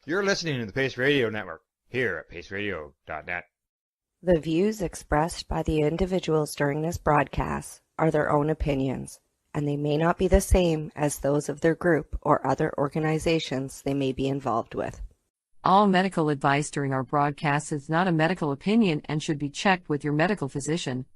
You're listening to the Pace Radio Network here at paceradio.net. The views expressed by the individuals during this broadcast are their own opinions, and they may not be the same as those of their group or other organizations they may be involved with. All medical advice during our broadcast is not a medical opinion and should be checked with your medical physician.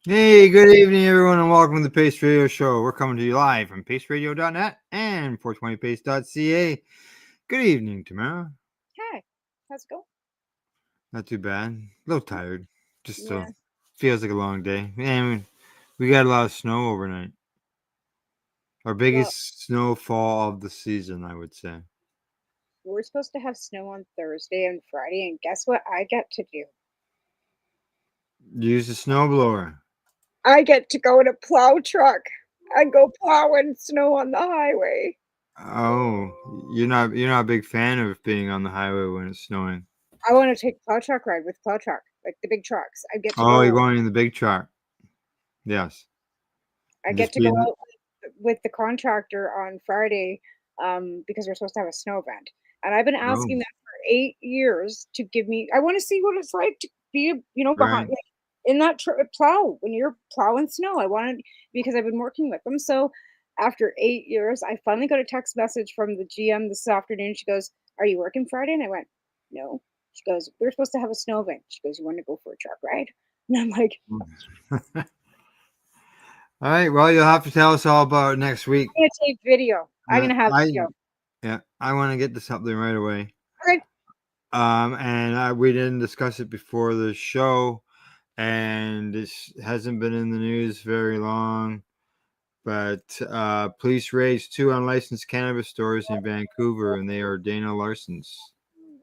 Hey, good evening, everyone, and welcome to the Pace Radio Show. We're coming to you live from paceradio.net and 420pace.ca. Good evening, Tamara. Hi, how's it going? Not too bad. A little tired. Just feels like a long day. And we got a lot of snow overnight. Our biggest snowfall of the season, I would say. We're supposed to have snow on Thursday and Friday, and guess what I get to do? Use the snowblower. I get to go in a plow truck and go plowing snow on the highway. Oh, you're not a big fan of being on the highway when it's snowing. I want to take a plow truck ride with plow truck, like the big trucks. I get to you're going in the big truck. Yes. I get to go out with the contractor on Friday because we're supposed to have a snow event. And I've been asking them for 8 years to give me, I want to see what it's like to be, behind, like, in that plow, when you're plowing snow. I wanted, because I've been working with them. So after 8 years, I finally got a text message from the GM this afternoon. She goes, "Are you working Friday?" And I went, "No." She goes, "We're supposed to have a snow event." She goes, "You want to go for a truck ride?" And I'm like, all right, well, you'll have to tell us all about it next week. I'm going to take video. I'm going to have video. Yeah, I want to get to something right away. Okay. And we didn't discuss it before the show, and this hasn't been in the news very long, but police raised 2 unlicensed cannabis stores in Vancouver, and they are Dana Larson's.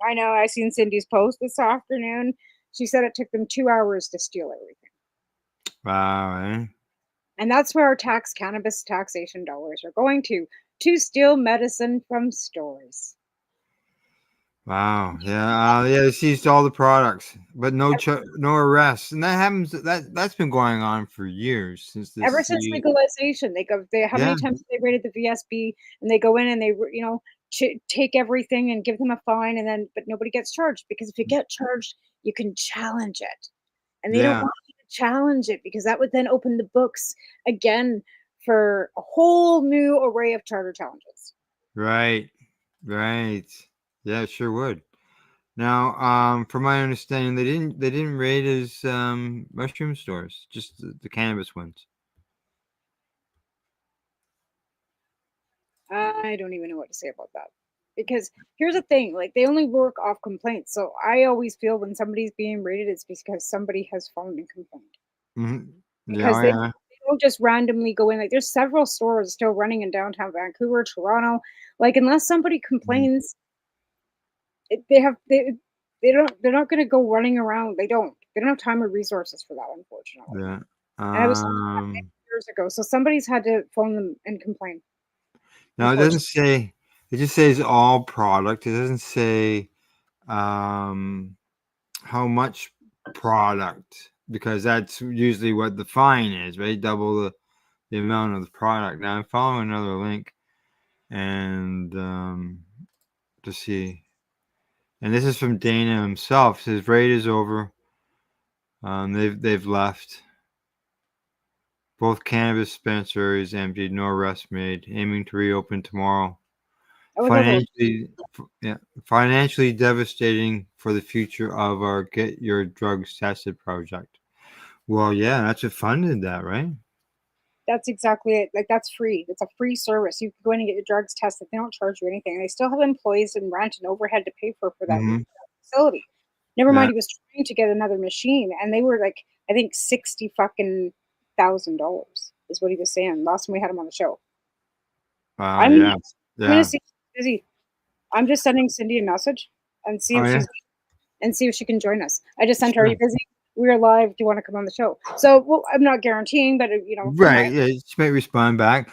I know. I seen Cindy's post this afternoon. She said it took them 2 hours to steal everything. Wow, eh? And that's where our cannabis taxation dollars are going to steal medicine from stores. Wow. Yeah. They seized all the products, but no arrests, and that happens. That's been going on for years since legalization. How many times they raided the VSB, and they go in and they take everything and give them a fine, but nobody gets charged, because if you get charged, you can challenge it, and they don't want you to challenge it, because that would then open the books again for a whole new array of charter challenges. Right. Yeah, it sure would. Now, from my understanding, they didn't raid his mushroom stores, just the cannabis ones. I don't even know what to say about that, because here's the thing: like, they only work off complaints. So I always feel when somebody's being raided, it's because somebody has phoned and complained. Mm-hmm. Because they don't just randomly go in. Like, there's several stores still running in downtown Vancouver, Toronto. Like, unless somebody complains, they're not going to go running around. They don't have time or resources for that, unfortunately. Yeah. And I was years ago, so somebody's had to phone them and complain. No, it doesn't say. It just says all product. It doesn't say how much product, because that's usually what the fine is, right? Double the amount of the product. Now I'm following another link, and to see. And this is from Dana himself. It says raid is over. They've left. Both cannabis dispensaries emptied, no arrests made. Aiming to reopen tomorrow. Financially devastating for the future of our Get Your Drugs Tested project. Well, yeah, that's what funded that, right? That's exactly it. Like, that's free. It's a free service. You can go in and get your drugs tested. They don't charge you anything. And they still have employees and rent and overhead to pay for that facility. Never mind, he was trying to get another machine, and they were like, I think $60,000 is what he was saying last time we had him on the show. I'm gonna see if she's busy. I'm just sending Cindy a message and see if she can join us. I just sent her. Are you busy? we're live. Do you want to come on the show? So, well, I'm not guaranteeing, but Right. Yeah, you just might respond back.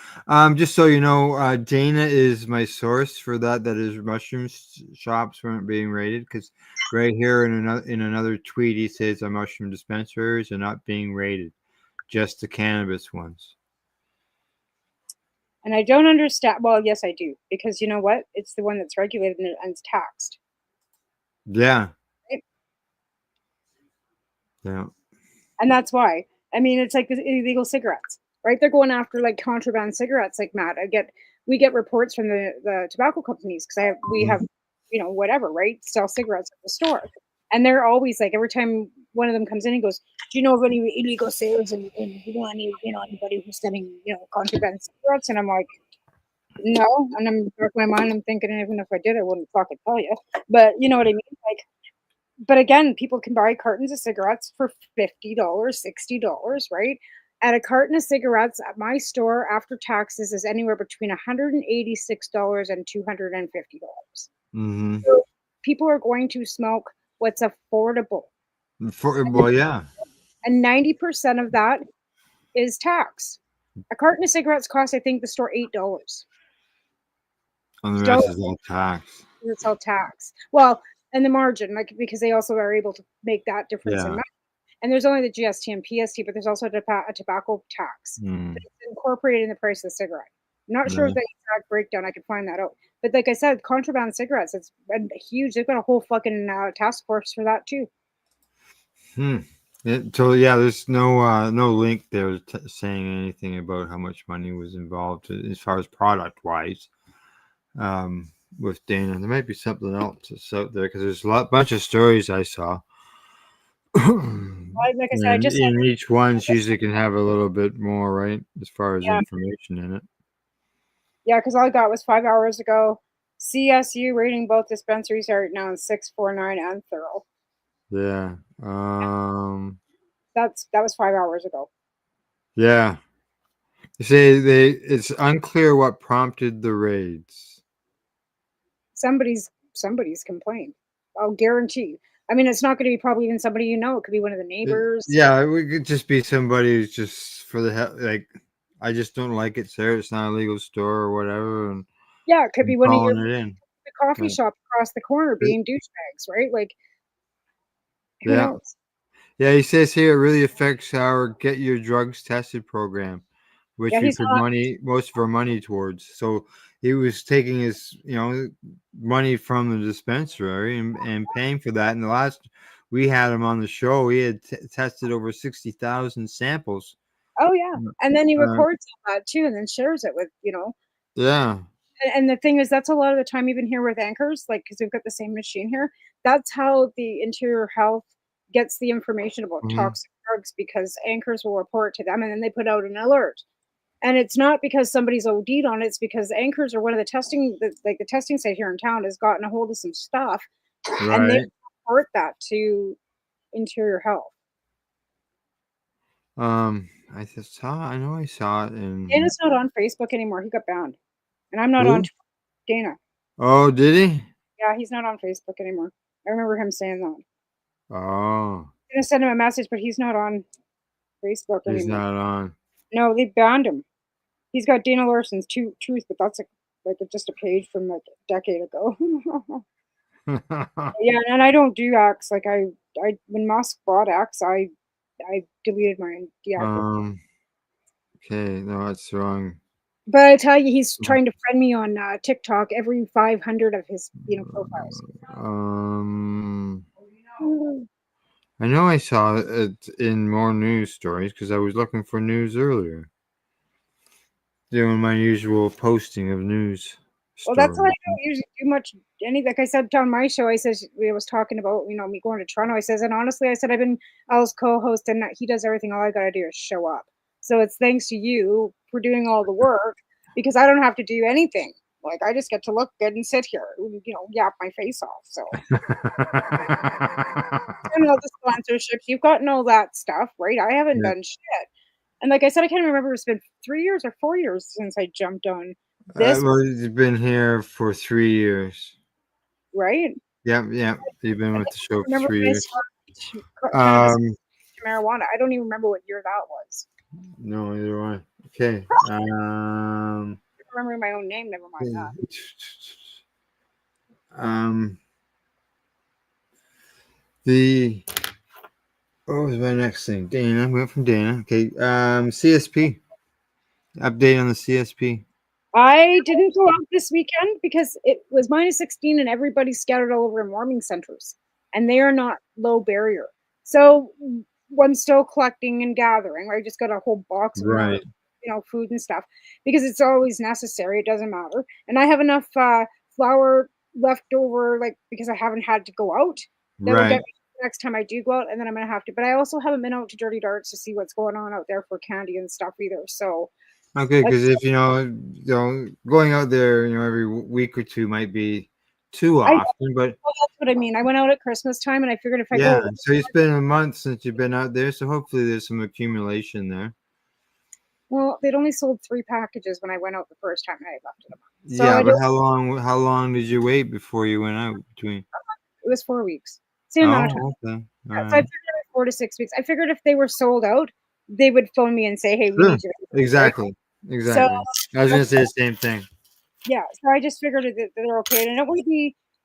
Just so you know, Dana is my source for that. That is mushroom shops weren't being raided because right here in another tweet he says our mushroom dispensaries are not being raided, just the cannabis ones. And I don't understand. Well, yes, I do, because you know what? It's the one that's regulated and it's taxed. Yeah. Right? Yeah. And that's why. I mean, it's like the illegal cigarettes, right? They're going after like contraband cigarettes. Like Matt, we get reports from the tobacco companies because we have, whatever, right? Sell cigarettes at the store, and they're always like every time one of them comes in, he goes, "Do you know of any illegal sales and you know anybody who's selling contraband cigarettes?" And I'm like, no, and I'm back in my mind, I'm thinking even if I did, I wouldn't fucking tell you. But you know what I mean? Like, but again, people can buy cartons of cigarettes for $50, $60, right? And a carton of cigarettes at my store after taxes is anywhere between $186 and $250. Mm-hmm. So people are going to smoke what's affordable. Well, yeah. And 90% of that is tax. A carton of cigarettes costs, I think, the store $8. And the So rest is all tax. it's all tax. Well, and the margin, like because they also are able to make that difference in Yeah. money. And there's only the GST and PST, but there's also a tobacco tax. Mm. But it's incorporated in the price of the cigarette. I'm not sure Yeah. of the exact breakdown. I could find that out. But like I said, contraband cigarettes, it's huge. They've got a whole fucking task force for that too. So yeah, there's no link there saying anything about how much money was involved as far as product wise. With Dana, there might be something else that's out there because there's a bunch of stories I saw. Like I said, I And just in each one, usually can have a little bit more, right, as far as yeah, information in it. yeah, because all I got was 5 hours ago. CSU rating both dispensaries are now in 649 and thorough. Yeah. That was 5 hours ago. Yeah. They say it's unclear what prompted the raids. Somebody's complaint. I'll guarantee. I mean, it's not going to be probably even somebody you know. It could be one of the neighbors. Yeah, it could just be somebody who's just for the hell, like, I just don't like it, sir. It's not a legal store or whatever, and Yeah, it could be I'm one of calling it in. the coffee But, shop across the corner being douchebags, right? Like, who yeah. knows? Yeah, he says here it really affects our Get Your Drugs Tested program, which Yeah, we he's put not. most of our money towards. So he was taking his, money from the dispensary and paying for that. And the last we had him on the show, he had tested over 60,000 samples. Oh yeah, and then he Uh, records all that too, and then shares it with yeah. And the thing is, that's a lot of the time, even here with anchors, like because we've got the same machine here. That's how the interior health gets the information about Mhm. toxic drugs because anchors will report to them, and then they put out an alert. And it's not because somebody's OD'd on it, it's because anchors are one of the the testing site here in town has gotten a hold of some stuff and they Right. report that to interior health. I know I saw it in. Dana's not on Facebook anymore. He got banned. And I'm not on Who? Twitter. Dana. Oh, did he? Yeah, he's not on Facebook anymore. I remember him saying that. Oh, I'm gonna send him a message, but he's not on Facebook he's anymore. not on. No, they banned him. He's got Dana Larson's truth, but that's just a page from like a decade ago. Yeah, and I don't do X. Like I when Musk bought X, I deleted mine. Yeah, Okay, no, that's wrong. but I tell you, he's trying to friend me on TikTok every 500 of his profiles. Um, I know I saw it in more news stories because I was looking for news earlier. Doing my usual posting of news Well, that's why I stories. don't usually do much. Like I said on my show, I says we was talking about me going to Toronto. I says, and honestly, I said I've been Al's co-host, and he does everything. All I gotta do is show up. So it's thanks to you for doing all the work because I don't have to do anything. Like I just get to look good and sit here, yap my face off. So and all the sponsorships, you've gotten all that stuff, right? I haven't Yeah. done shit. And like I said, I can't remember if it's been 3 years or 4 years since I jumped on this, Well, you've been here for 3 years. right? Yep. You've been I with can't the show for remember three when I years. started cannabis. Um, to marijuana. I don't even remember what year that was. No, either one. Okay. I'm remembering my own name. Never mind that. What was my next thing? Dana. We went from Dana. Okay. CSP. Update on the CSP. I didn't go out this weekend because it was -16 and everybody's scattered all over in warming centers, and they are not low barrier. So I'm still collecting and gathering. I just got a whole box of more, Right. food and stuff because it's always necessary. It doesn't matter, and I have enough flour left over, like because I haven't had to go out. That'll get Right. me next time I do go out, and then I'm gonna have to. But I also haven't been out to Dirty Darts to see what's going on out there for candy and stuff either. So. Okay, Like, because if going out there, every week or two might be too I often. But well, that's what I mean. I went out at Christmas time, and I figured if I yeah, go, so it's been a month since you've been out there, so hopefully there's some accumulation there. well, they'd only sold 3 packages when I went out the first time, and I left it a month. So Yeah, I but don't. how long did you wait before you went out between? It was 4 weeks, same amount of time. Oh, okay. All So I right. figured 4 to 6 weeks. I figured if they were sold out, they would phone me and say, "Hey, we Sure. need you." Exactly. So Exactly. I was gonna say the same thing. yeah, so I just figured that they're okay, and I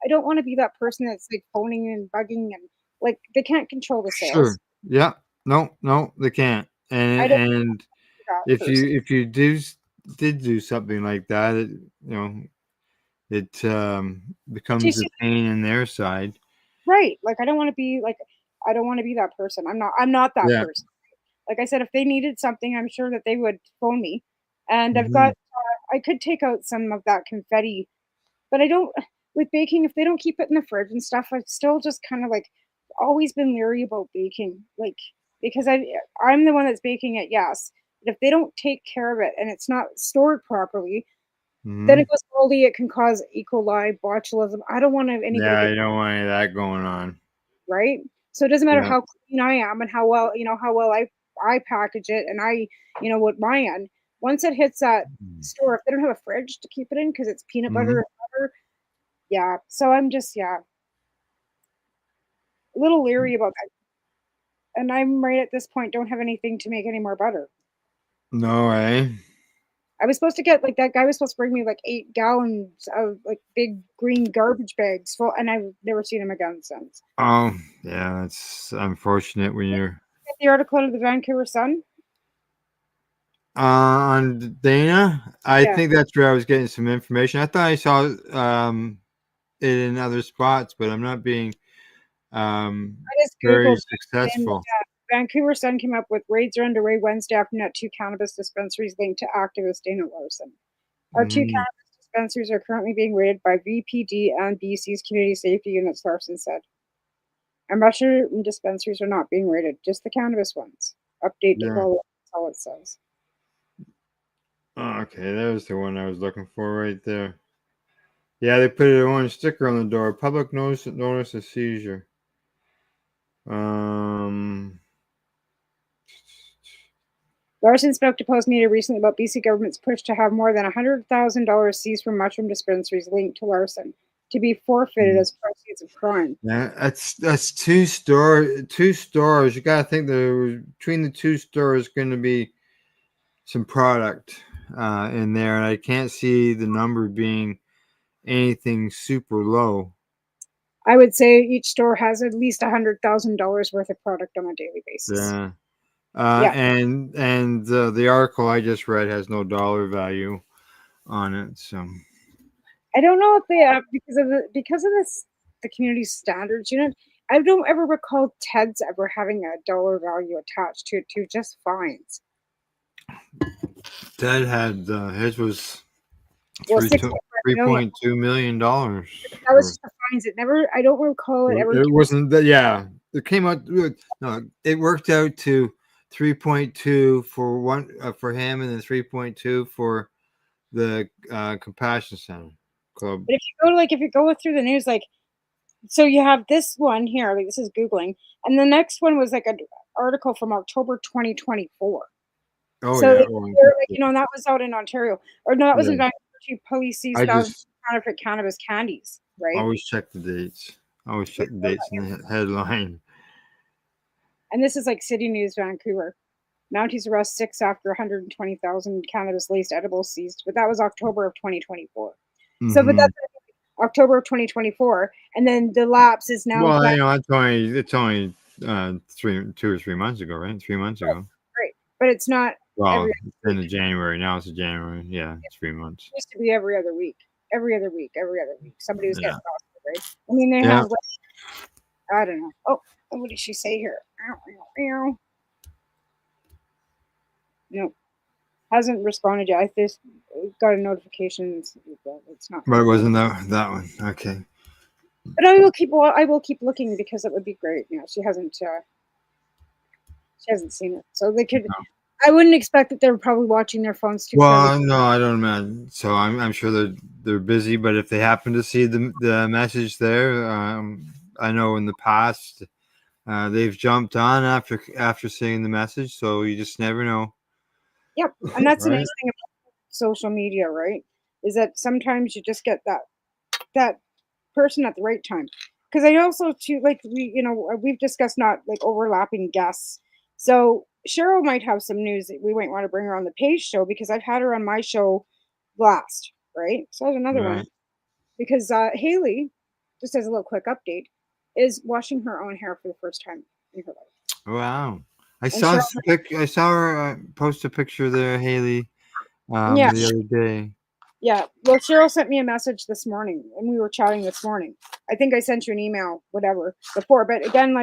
don't want to be that person that's like phoning and bugging and like they can't control the Sure. sales. Yeah. No, they can't. I don't And do that if person. you did do something like that, it becomes a Just pain in their side. right, like I don't want to be that person. I'm not that Yeah. person. Like I said, if they needed something, I'm sure that they would phone me. And I've got, Mhm. I could take out some of that confetti, but I don't, with baking, if they don't keep it in the fridge and stuff, I've still just kind of like always been leery about baking. Like, because I'm the one that's baking it, yes. But if they don't take care of it and it's not stored properly, then it Mhm. goes moldy. It can cause E. coli, botulism. I don't want anybody Yeah, get you don't want any of that going on. right? So it doesn't matter Yeah. how clean I am and how well I package it and what my end. Once it hits that store, if they don't have a fridge to keep it in because it's peanut butter Mhm. and butter, yeah. So I'm just a little leery about that. And I'm right at this point, don't have anything to make any more butter. No way. I was supposed to get like that guy was supposed to bring me like 8 gallons of like big green garbage bags full, and I've never seen him again since. Oh, yeah, that's unfortunate when you're Get the article out of the Vancouver Sun. on Dana. I Yeah, think that's where I was getting some information. I thought I saw it in other spots, but I'm not being I just very googled and successful. Vancouver Sun came up with raids are underway Wednesday afternoon at 2 cannabis dispensaries linked to activist Dana Larson. Our 2 Mhm. cannabis dispensaries are currently being raided by VPD and BC's community safety units, Larson said. Our mushroom dispensaries are not being raided, just the cannabis ones. Update to Yeah. follow. That's all it says. Oh, okay, there's the one I was looking for right there. Yeah, they put an orange sticker on the door. Public notice of seizure. Um. Larson spoke to Post Media recently about BC government's push to have more than $100,000 seized from mushroom dispensaries linked to Larson to be forfeited as proceeds of crime. Yeah, that's two stores. You gotta think between the two stores going to be some product in there, and I can't see the number being anything super low. I would say each store has at least $100,000 worth of product on a daily basis. Yeah, Yeah, and the article I just read has no dollar value on it. So I don't know if they because of this the community standards unit. I don't ever recall Ted's ever having a dollar value attached to it. To just fines. Ted had his was Well, three 6.5 million. $3.2 million. That was just the fines. It never. I don't recall it ever. It wasn't that. Yeah, it came out. No, it worked out to 3.2 for one for him, and then 3.2 for the Compassion Center Club. But if you go through the news, like so you have this one here. Like this is googling, and the next one was like an article from October 2024. Oh So yeah, they're like, and that was out in Ontario, or no, that was in yeah. Vancouver. Police seized I thousands just of counterfeit cannabis candies. Right. always check the dates. Always check the dates in the headline. And this is like City News, Vancouver. Mounties arrest 6 after 120,000 cannabis laced edibles seized. But that was October of 2024. So, but that's October of 2024. And then the lapse is now. Well, it's only 2 or 3 months ago, right? 3 months ago. Right. But it's not. Well, it's end of January. Now it's January. Yeah, it's 3 months. It used to be every other week. Every other week. Somebody was getting busted, right? I mean, they have, I don't know. Oh, what did she say here? No, hasn't responded yet. I just got a notification. It's not. But it wasn't that one. Okay. But I will keep looking because it would be great. She hasn't seen it, so they could. No. I wouldn't expect that they're probably watching their phones too. Well, no, I don't imagine. So I'm sure they're busy. But if they happen to see the message there, I know in the past they've jumped on after seeing the message. So you just never know. Yep, and that's the nice thing about social media, right? Is that sometimes you just get that person at the right time. Because I also too we've discussed not like overlapping guests. So Cheryl might have some news that we might want to bring her on the Page show because I've had her on my show last, right? So there's another one. Because Haley, just as a little quick update, is washing her own hair for the first time in her life. Wow. I saw her post a picture there, Haley, the other day. Yeah. Well, Cheryl sent me a message this morning, and we were chatting this morning. I think I sent you an email, whatever, before. But again,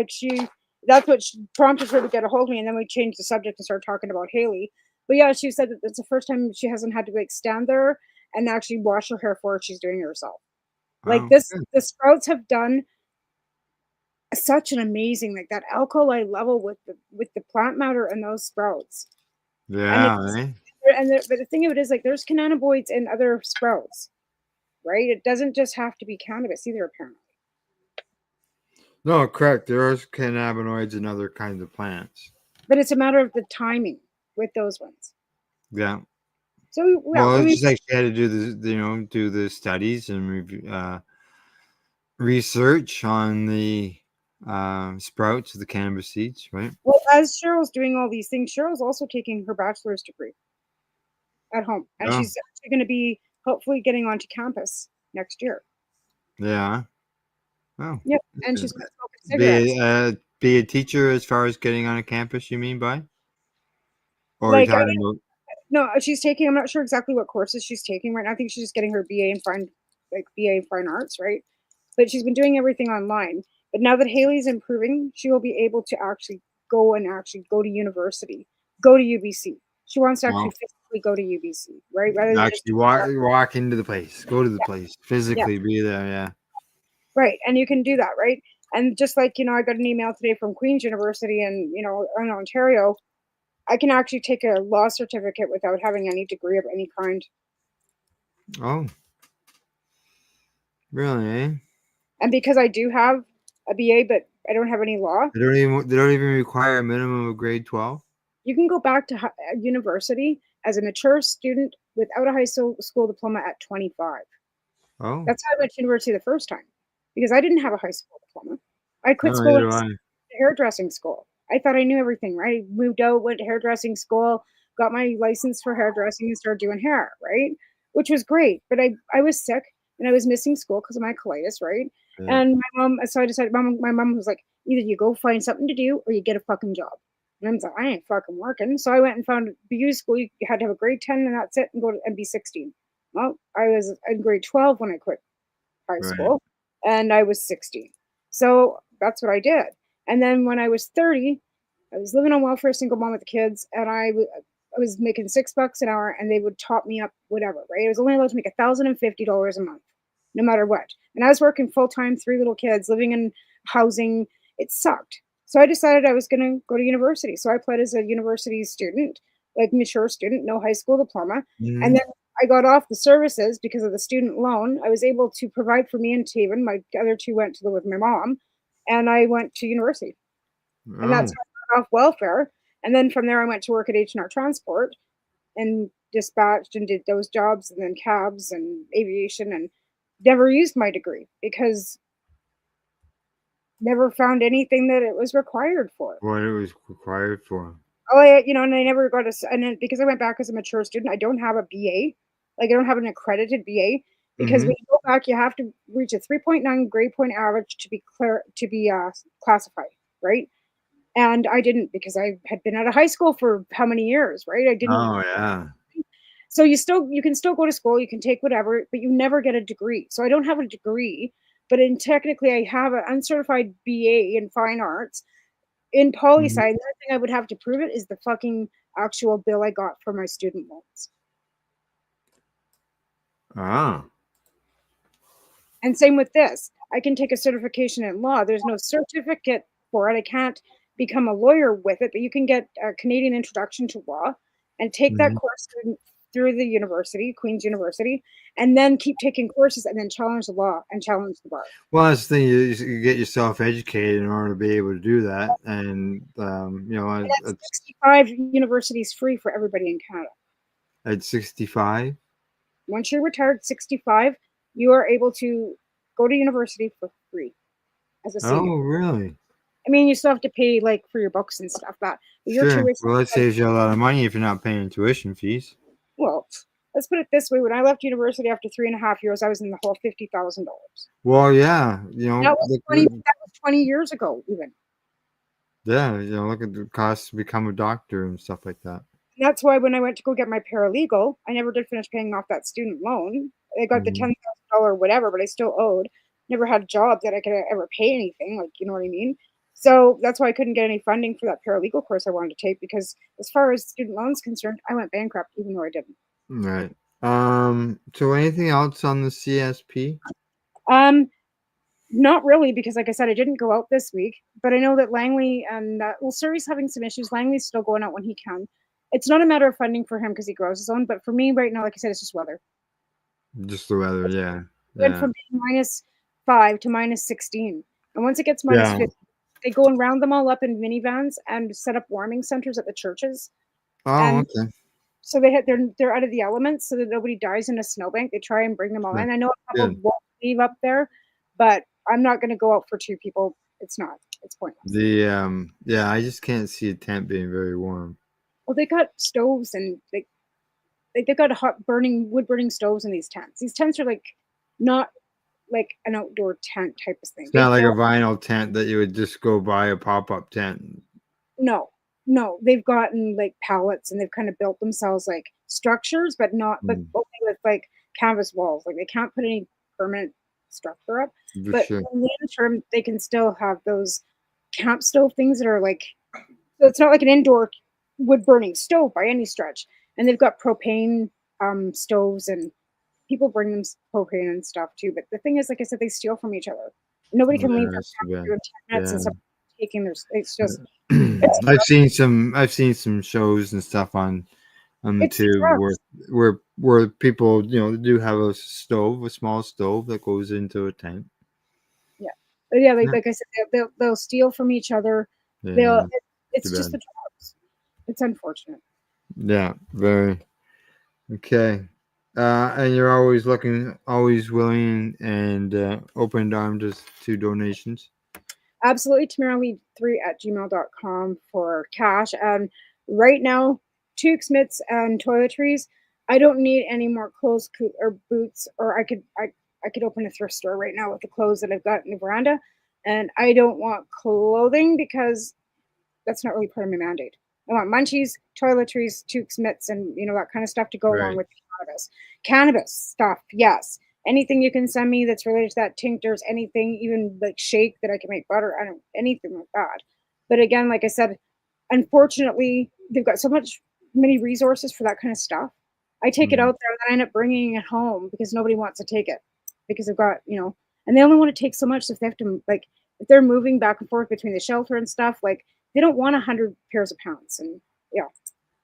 that's what prompted her to get a hold of me, and then we changed the subject and started talking about Haley. But yeah, she said that it's the first time she hasn't had to stand there and actually wash her hair for her. She's doing it herself. The sprouts have done such an amazing, that alkali level with the plant matter and those sprouts. Yeah. But the thing of it is, there's cannabinoids in other sprouts, right? It doesn't just have to be cannabis either, apparently. No, correct. There are cannabinoids in other kinds of plants. But it's a matter of the timing with those ones. Yeah. So it's just like she had to do the studies and research on the sprouts of the cannabis seeds, right? Well, as Cheryl's doing all these things, Cheryl's also taking her bachelor's degree at home, and she's actually going to be hopefully getting onto campus next year. Yeah. Oh. Yep, and she's going to smoke cigarettes. Be a teacher as far as getting on a campus, you mean by? Or are you talking about? No, she's taking. I'm not sure exactly what courses she's taking right now. I think she's just getting her BA in fine arts, right? But she's been doing everything online. But now that Haley's improving, she will be able to actually go to university, go to UBC. She wants to actually physically go to UBC, right? Rather than actually walk into the place, go to the place, physically be there, yeah. Right, and you can do that, right? And just like, I got an email today from Queen's University in Ontario. I can actually take a law certificate without having any degree of any kind. Oh. Really, eh? And because I do have a BA, but I don't have any law. They don't even require a minimum of grade 12? You can go back to university as a mature student without a high school diploma at 25. Oh. That's how I went to university the first time. Because I didn't have a high school diploma. I quit school at hairdressing school. I thought I knew everything, right? I moved out, went to hairdressing school, got my license for hairdressing and started doing hair, right? Which was great. But I was sick and I was missing school because of my colitis, right? Yeah. And so I decided, my mom was like, either you go find something to do or you get a fucking job. And I was like, I ain't fucking working. So I went and found BU school. You had to have a grade 10 and that's it, and go to and be 16. Well, I was in grade 12 when I quit high school. And I was 16. So that's what I did. And then when I was 30, I was living on welfare, single mom with the kids, and I was making $6 an hour, and they would top me up, whatever, right? I was only allowed to make $1,050 a month, no matter what. And I was working full-time, 3 little kids, living in housing. It sucked. So I decided I was going to go to university. So I applied as a university student, mature student, no high school diploma. Mm-hmm. And then I got off the services because of the student loan. I was able to provide for me and Taven. My other 2 went to live with my mom, and I went to university. And that's how I got off welfare. And then from there, I went to work at H&R Transport and dispatched and did those jobs, and then cabs and aviation, and never used my degree because never found anything that it was required for. What it was required for. Oh, and I never got and then because I went back as a mature student, I don't have a BA. Like, I don't have an accredited BA because when you go back, you have to reach a 3.9 grade point average to be classified, right? And I didn't because I had been out of high school for how many years, right? I didn't. Oh yeah. So you can still go to school, you can take whatever, but you never get a degree. So I don't have a degree, but technically I have an uncertified BA in fine arts in poli sci. The only thing I would have to prove it is the fucking actual bill I got for my student loans. Ah. And same with this. I can take a certification in law. There's no certificate for it. I can't become a lawyer with it, but you can get a Canadian Introduction to Law and take that course through the university, Queen's University, and then keep taking courses and then challenge the law and challenge the bar. Well, that's the thing. You get yourself educated in order to be able to do that, and And that's 65 universities free for everybody in Canada. At 65. Once you're retired, 65, you are able to go to university for free as a senior. Oh, really? I mean, you still have to pay like for your books and stuff. But your Sure. tuition. Well, that saves you a lot of money if you're not paying tuition fees. Well, let's put it this way: when I left university after 3.5 years, I was in the hole $50,000. Well, yeah, That was 20 years ago, even. Yeah, look at the cost to become a doctor and stuff like that. And that's why when I went to go get my paralegal, I never did finish paying off that student loan. I got the $10,000 whatever, but I still owed. Never had a job that I could ever pay anything, like, you know what I mean? So that's why I couldn't get any funding for that paralegal course I wanted to take, because as far as student loans concerned, I went bankrupt even though I didn't. Right. So anything else on the CSP? Not really, because like I said, I didn't go out this week, but I know that Langley and Surrey's having some issues. Langley's still going out when he can. It's not a matter of funding for him because he grows his own, but for me right now, like I said, it's just weather. Just the weather, yeah. Went from being -5 to -16, and once it gets -50, they go and round them all up in minivans and set up warming centers at the churches. Oh, okay. So they're out of the elements, so that nobody dies in a snowbank. They try and bring them all in. I know a couple won't leave up there, but I'm not going to go out for 2 people. It's pointless. I just can't see a tent being very warm. Well, they got stoves and they got wood burning stoves in these tents. These tents are like not like an outdoor tent type of thing. It's not like a vinyl tent that you would just go buy a pop-up tent. No, they've gotten like pallets and they've kind of built themselves like structures, but only with like canvas walls. Like they can't put any permanent structure up, but in the interim, they can still have those camp stove things that are like, so it's not like an indoor wood burning stove by any stretch. And they've got propane stoves, and people bring them propane and stuff too. But the thing is, like I said, they steal from each other. Nobody can leave their 10 minutes and stuff taking their. It's just. I've seen some shows and stuff on the tube where people do have a small stove that goes into a tent. Yeah, but yeah, like I said, they'll steal from each other. Yeah, it's just the drugs. It's unfortunate. Yeah, very. Okay. And you're always willing and open armed to donations. Absolutely. Tamara3@gmail.com for cash. And right now, toques, mitts, and toiletries. I don't need any more clothes or boots, or I could open a thrift store right now with the clothes that I've got in the veranda. And I don't want clothing because that's not really part of my mandate. I want munchies, toiletries, toques, mitts, and that kind of stuff to go along with cannabis. Cannabis stuff, yes. Anything you can send me that's related to that, tinctures, anything, even like shake that I can make butter, anything like that. But again, like I said, unfortunately, they've got many resources for that kind of stuff. I take it out there and I end up bringing it home because nobody wants to take it because they've got, and they only want to take so much. So if they have to, like, if they're moving back and forth between the shelter and stuff, like, they don't want 100 pairs of pants. And yeah.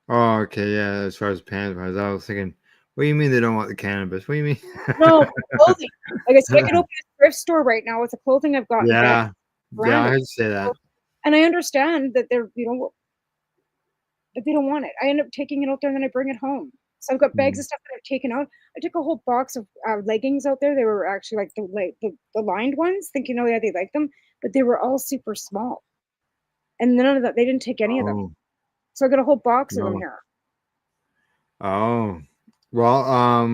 Oh, okay. Yeah. As far as pants, I was thinking, what do you mean they don't want the cannabis? What do you mean? No, clothing. Like I said, I could open a thrift store right now with the clothing I've got. Yeah. Yeah, I heard you say that. And I understand that they're, but they don't want it. I end up taking it out there and then I bring it home. So I've got bags of stuff that I've taken out. I took a whole box of leggings out there. They were actually like the lined ones, thinking, oh yeah, they like them. but they were all super small. And none of that, they didn't take any of them. So I got a whole box of them here. Oh, well,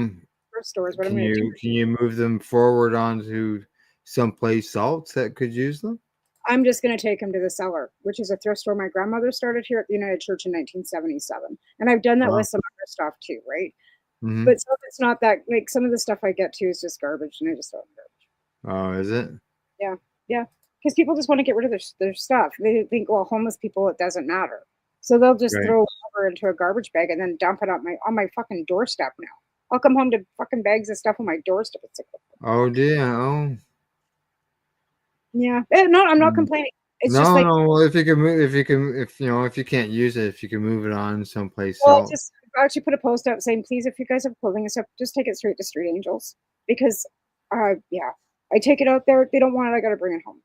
Thrift stores, what can you move them forward onto someplace else that could use them? I'm just going to take them to the Cellar, which is a thrift store my grandmother started here at the United Church in 1977. And I've done that with some other stuff too, right? Mm-hmm. But some of it's not that, like some of the stuff I get too is just garbage, and I just throw it in garbage. Oh, is it? Yeah, yeah. Because people just want to get rid of their stuff. They think, well, homeless people, it doesn't matter. So they'll just throw whatever into a garbage bag and then dump it on my fucking doorstep now. I'll come home to fucking bags of stuff on my doorstep. Oh dear. Oh. Yeah. No, I'm not complaining. It's just like, no. Well, if you can't use it, if you can move it on someplace else. Just actually put a post out saying, please, if you guys have clothing and stuff, just take it straight to Street Angels, because, I take it out there. If they don't want it, I got to bring it home.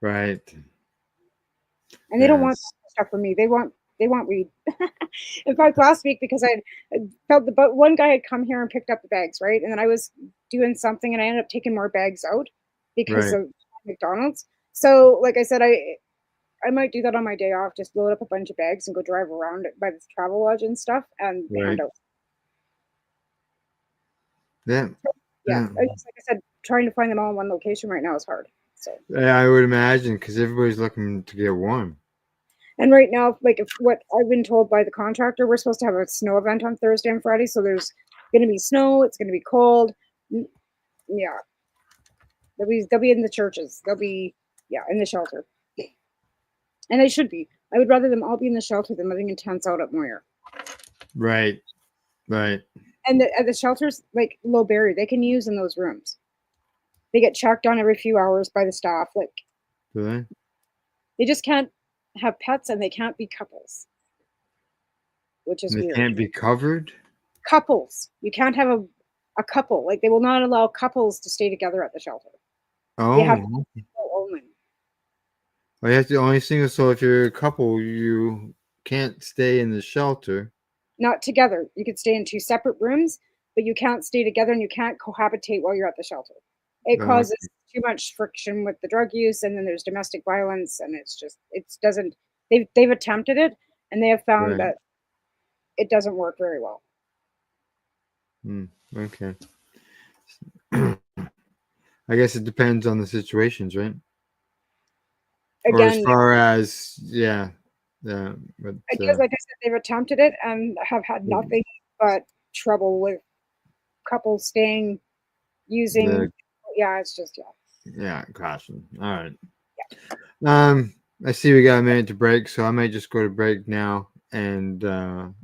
Right. And they don't want stuff from me. They want weed. In fact, last week, because I felt but one guy had come here and picked up the bags, right? And then I was doing something and I ended up taking more bags out because of McDonald's. So like I said, I might do that on my day off, just load up a bunch of bags and go drive around by the travel lodge and stuff and hand out. Yeah. Like I said, trying to find them all in one location right now is hard. So yeah, I would imagine, because everybody's looking to get warm. And right now, like what I've been told by the contractor, we're supposed to have a snow event on Thursday and Friday. So there's going to be snow. It's going to be cold. Yeah. They'll be in the churches. They'll be, in the shelter. And they should be. I would rather them all be in the shelter than living in tents out at Moyer. Right. Right. And the shelters, like low-berry, they can use in those rooms. They get checked on every few hours by the staff. Like, do they just can't have pets, and they can't be couples, which is weird. They can't be covered? Couples. You can't have a couple. Like, they will not allow couples to stay together at the shelter. Oh. You have to be only. Well, you have to only single. So if you're a couple, you can't stay in the shelter. Not together. You could stay in 2 separate rooms, but you can't stay together, and you can't cohabitate while you're at the shelter. It causes too much friction with the drug use, and then there's domestic violence, and they've attempted it, and they have found that it doesn't work very well. Okay. I guess it depends on the situations, right? Again, or as far as but, because like I said, they've attempted it and have had nothing but trouble with couples staying, using. It's just caution. All right. I see we got a minute to break, so I might just go to break now, and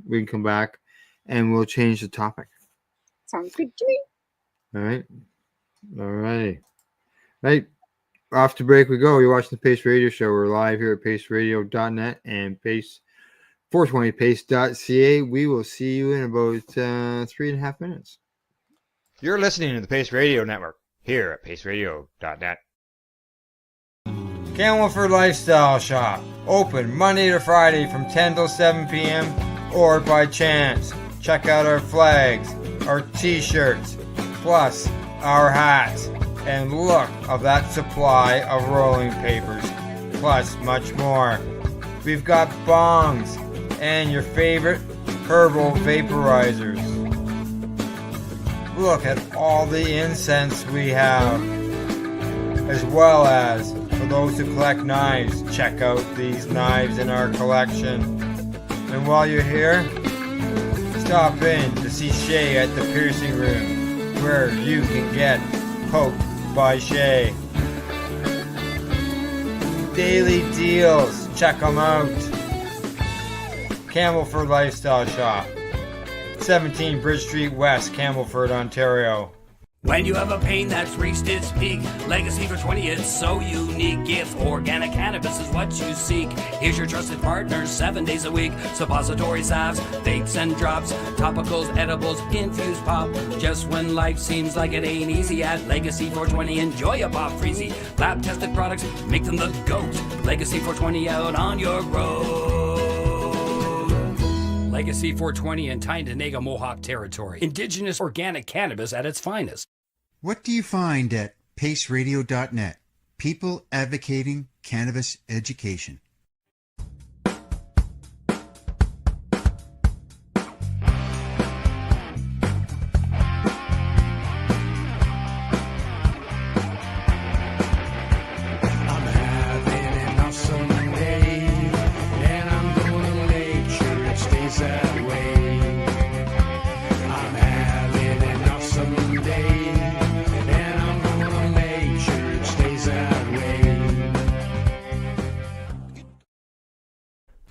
we can come back and we'll change the topic. Sounds good to me. All right. Right. Off to break we go. You're watching the Pace Radio Show. We're live here at paceradio.net and Pace420pace.ca. We will see you in about 3.5 minutes. You're listening to the Pace Radio Network here at paceradio.net. Campbellford Lifestyle Shop. Open Monday to Friday from 10 till 7 p.m. or by chance. Check out our flags, our t-shirts, plus our hats. And look of that supply of rolling papers, plus much more. We've got bongs and your favorite herbal vaporizers. Look at all the incense we have, as well as for those who collect knives, check out these knives in our collection. And while you're here, stop in to see Shay at the piercing room, where you can get poked by Shay. Daily deals, check them out. Campbellford Lifestyle Shop, 17 Bridge Street West, Campbellford, Ontario. When you have a pain that's reached its peak, Legacy for 20, it's so unique. If organic cannabis is what you seek, here's your trusted partner 7 days a week. Suppository salves, vapes and drops, topicals, edibles, infused pop. Just when life seems like it ain't easy, at Legacy 420, enjoy a pop freezy. Lab tested products, make them the GOAT. Legacy 420 out on your road. Legacy 420 in Tyendinaga Mohawk territory. Indigenous organic cannabis at its finest. What do you find at paceradio.net? people advocating cannabis education.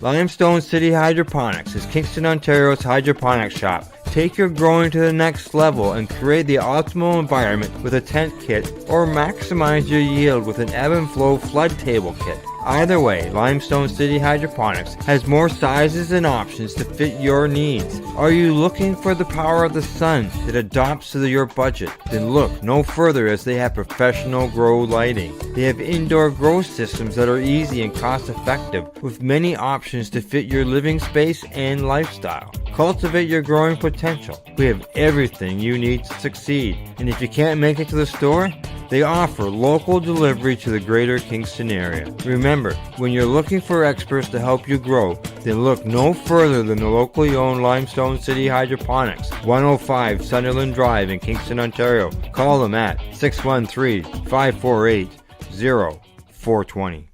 Limestone City Hydroponics is Kingston, Ontario's hydroponics shop. Take your growing to the next level and create the optimal environment with a tent kit, or maximize your yield with an ebb and flow flood table kit. Either way, Limestone City Hydroponics has more sizes and options to fit your needs. Are you looking for the power of the sun that adapts to your budget? Then look no further, as they have professional grow lighting. They have indoor grow systems that are easy and cost effective, with many options to fit your living space and lifestyle. Cultivate your growing potential. We have everything you need to succeed. And if you can't make it to the store, they offer local delivery to the greater Kingston area. Remember, when you're looking for experts to help you grow, then look no further than the locally owned Limestone City Hydroponics, 105 Sunderland Drive in Kingston, Ontario. Call them at 613-548-0420.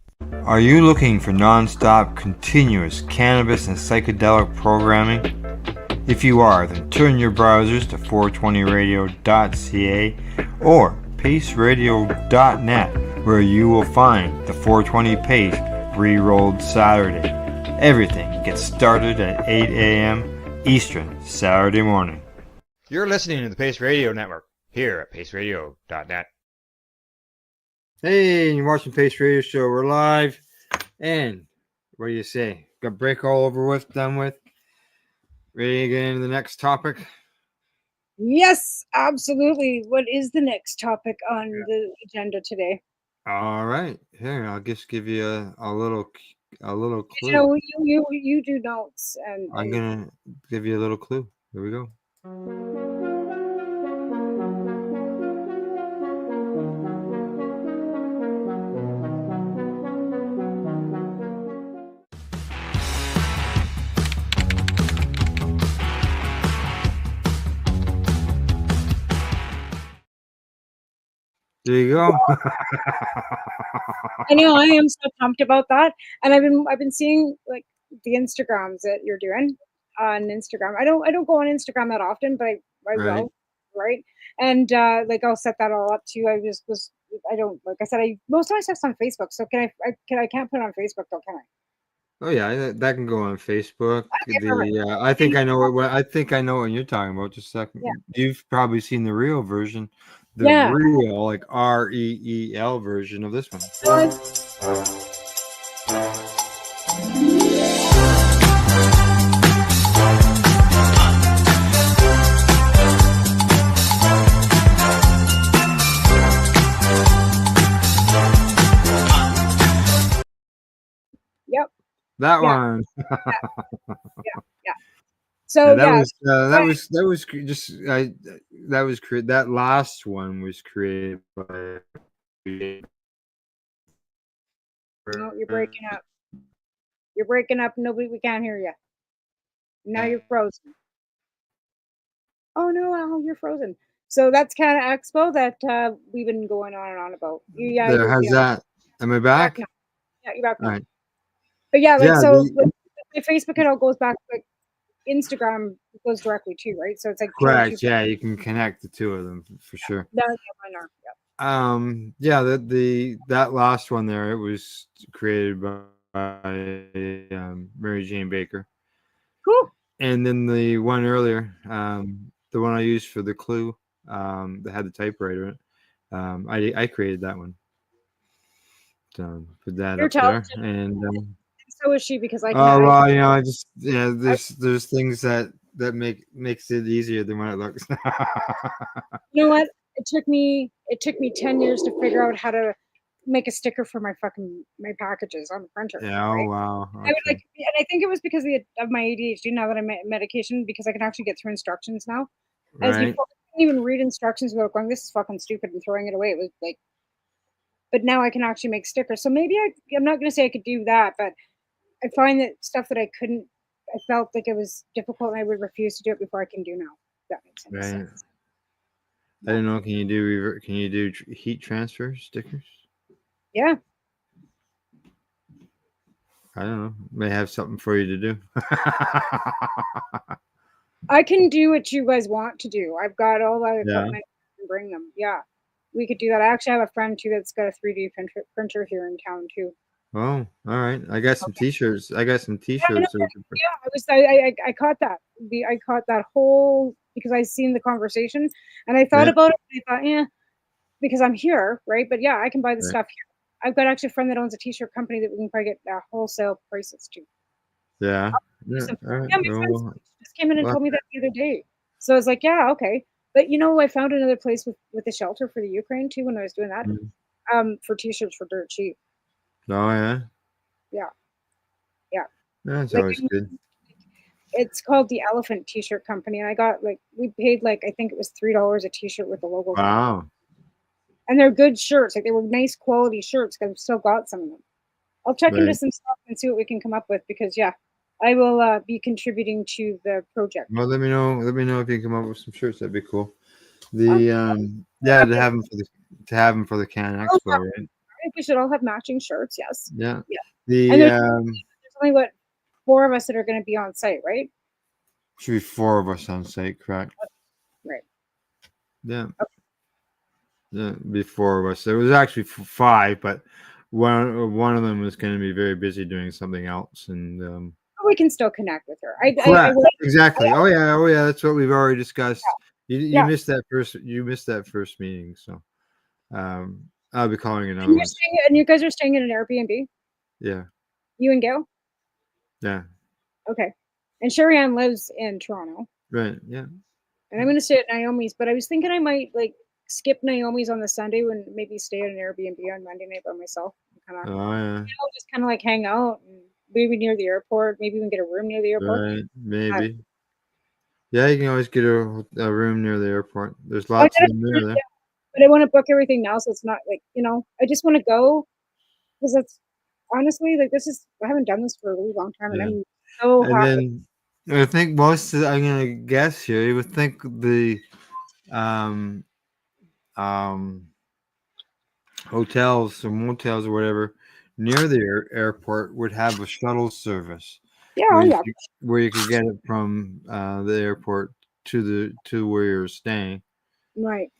Are you looking for non-stop, continuous cannabis and psychedelic programming? If you are, then turn your browsers to 420radio.ca or paceradio.net, where you will find the 420 Pace re-rolled Saturday. Everything gets started at 8 a.m. Eastern Saturday morning. You're listening to the Pace Radio Network here at paceradio.net. Hey, you're watching Pace Radio Show. We're live. And what do you say? Got break all over with, done with? Ready to get into the next topic? Yes, absolutely. What is the next topic on the agenda today? All right. Here, I'll just give you a little clue. You know, you do notes, and I'm gonna give you a little clue. Here we go. There you go. I know, I am so pumped about that, and I've been seeing like the Instagrams that you're doing on Instagram. I don't go on Instagram that often, but I will, right? And like I'll set that all up too. I don't, like I said, I most of my stuff's on Facebook, so I can't put it on Facebook though, can I? Oh yeah, that can go on Facebook. I think I know what you're talking about. Just a second. Yeah. You've probably seen the real version, real, like REEL version of this one. Yep. That one. Yeah. So that last one was created by. No, you're breaking up. You're breaking up. Nobody, we can't hear you. Now you're frozen. Oh no, Al, you're frozen. So that's kind of Expo that we've been going on and on about. Yeah. How's that? Am I back? Yeah, you're back now. All right. But yeah, like my Facebook account goes back, like Instagram goes directly too, right? So it's like correct. Yeah, you can connect the two of them for sure. Mine are. That last one there, it was created by Mary Jane Baker. Cool. And then the one earlier, the one I used for the clue, that had the typewriter in it. I created that one. So put that up there, and so is she, because I. Oh well, you know, there's things that makes it easier than what it looks. You know what? It took me 10 years to figure out how to make a sticker for my packages on the printer. Yeah. Right? Oh wow. Okay. I would and I think it was because of my ADHD. Now that I'm on medication, because I can actually get through instructions now. As before, I couldn't even read instructions without going, "This is fucking stupid," and throwing it away. It was like, but now I can actually make stickers. So maybe I'm not going to say I could do that, but I find that stuff that I felt like it was difficult and I would refuse to do it before I can do now. If that makes any sense. I don't know. Can you do heat transfer stickers? Yeah. I don't know. May have something for you to do. I can do what you guys want to do. I've got all that Yeah. equipment. I can bring them. Yeah. We could do that. I actually have a friend too that's got a 3D printer here in town too. Oh, all right. I got some t-shirts. I got some Yeah, t-shirts. I caught that. I caught that whole because I seen the conversation and I thought about it. And I thought, yeah, because I'm here, right? But yeah, I can buy the stuff here. I've got actually a friend that owns a t-shirt company that we can probably get wholesale prices to. Yeah. Yeah, All right. my friend just came in and told me that the other day. So I was like, yeah, okay. But I found another place with a shelter for the Ukraine too when I was doing that. For t-shirts for dirt cheap. Oh yeah. Yeah. Yeah. That's always good. It's called the Elephant T-shirt Company, and I got we paid I think it was $3 a t-shirt with the logo. Wow. And they're good shirts. They were nice quality shirts because I've still got some of them. I'll check into some stuff and see what we can come up with because I will be contributing to the project. Well, let me know. Let me know if you can come up with some shirts. That'd be cool. To have them for the Can Expo, right? I think we should all have matching shirts. Yes. Yeah. Yeah. And there's only 4 of us that are going to be on site, right? Should be 4 of us on site, correct? Right. Yeah. Okay. Yeah, be 4 of us. There was actually 5, but one of them was going to be very busy doing something else, and we can still connect with her. Exactly. Oh yeah. That's what we've already discussed. You missed that first. You missed that first meeting, so I'll be calling another one. And you guys are staying in an Airbnb? Yeah. You and Gail? Yeah. Okay. And Sherry Ann lives in Toronto. Right. Yeah. And I'm going to stay at Naomi's, but I was thinking I might skip Naomi's on the Sunday and maybe stay at an Airbnb on Monday night by myself. Just kind of hang out and maybe near the airport. Maybe we can get a room near the airport. Right. Maybe. Yeah, you can always get a room near the airport. There's lots of them there. Yeah. But I want to book everything now, so it's not I just want to go because that's honestly I haven't done this for a really long time, and I'm so happy. And then I think I'm gonna guess here. You would think the hotels or motels or whatever near the airport would have a shuttle service. Yeah, where you could get it from the airport to where you're staying. Right.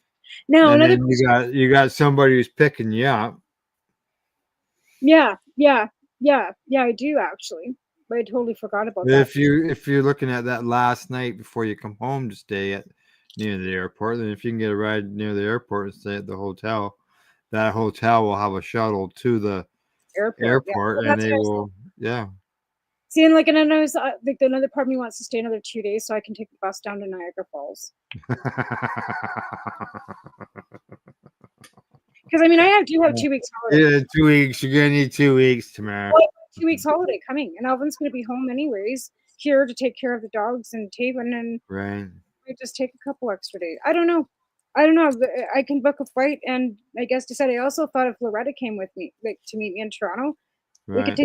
Now and then you got somebody who's picking you up. Yeah, I do actually. But I totally forgot about that. If you're looking at that last night before you come home to stay near the airport, then if you can get a ride near the airport and stay at the hotel, that hotel will have a shuttle to the airport and they will See, and and I was another part of me wants to stay another 2 days so I can take the bus down to Niagara Falls. Because I do have 2 weeks holiday. Yeah, 2 weeks. You're gonna need 2 weeks, Tamara. Well, 2 weeks holiday coming, and Alvin's gonna be home anyways here to take care of the dogs and Taven, and we just take a couple extra days. I don't know. I can book a flight, and I guess I also thought if Loretta came with me, to meet me in Toronto, we could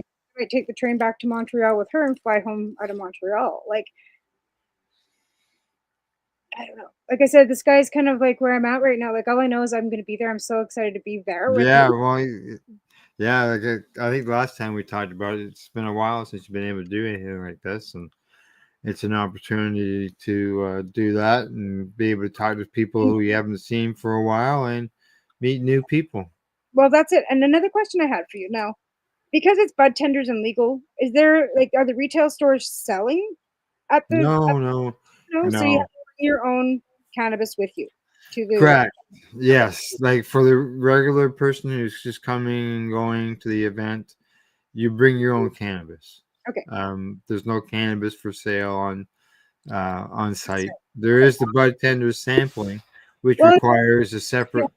take the train back to Montreal with her and fly home out of Montreal. I don't know. Like I said, this guy's kind of where I'm at right now. All I know is I'm going to be there. I'm so excited to be there. I think last time we talked about it, it's been a while since you've been able to do anything like this, and it's an opportunity to do that and be able to talk to people who you haven't seen for a while and meet new people. Well, that's it. And another question I had for you now, because it's bud tenders and legal, is there are the retail stores selling at the No. So you have your own cannabis with you to the correct. Yes, for the regular person who's just coming and going to the event, you bring your own cannabis. Okay. There's no cannabis for sale on site. There is the bud tender sampling, which requires a separate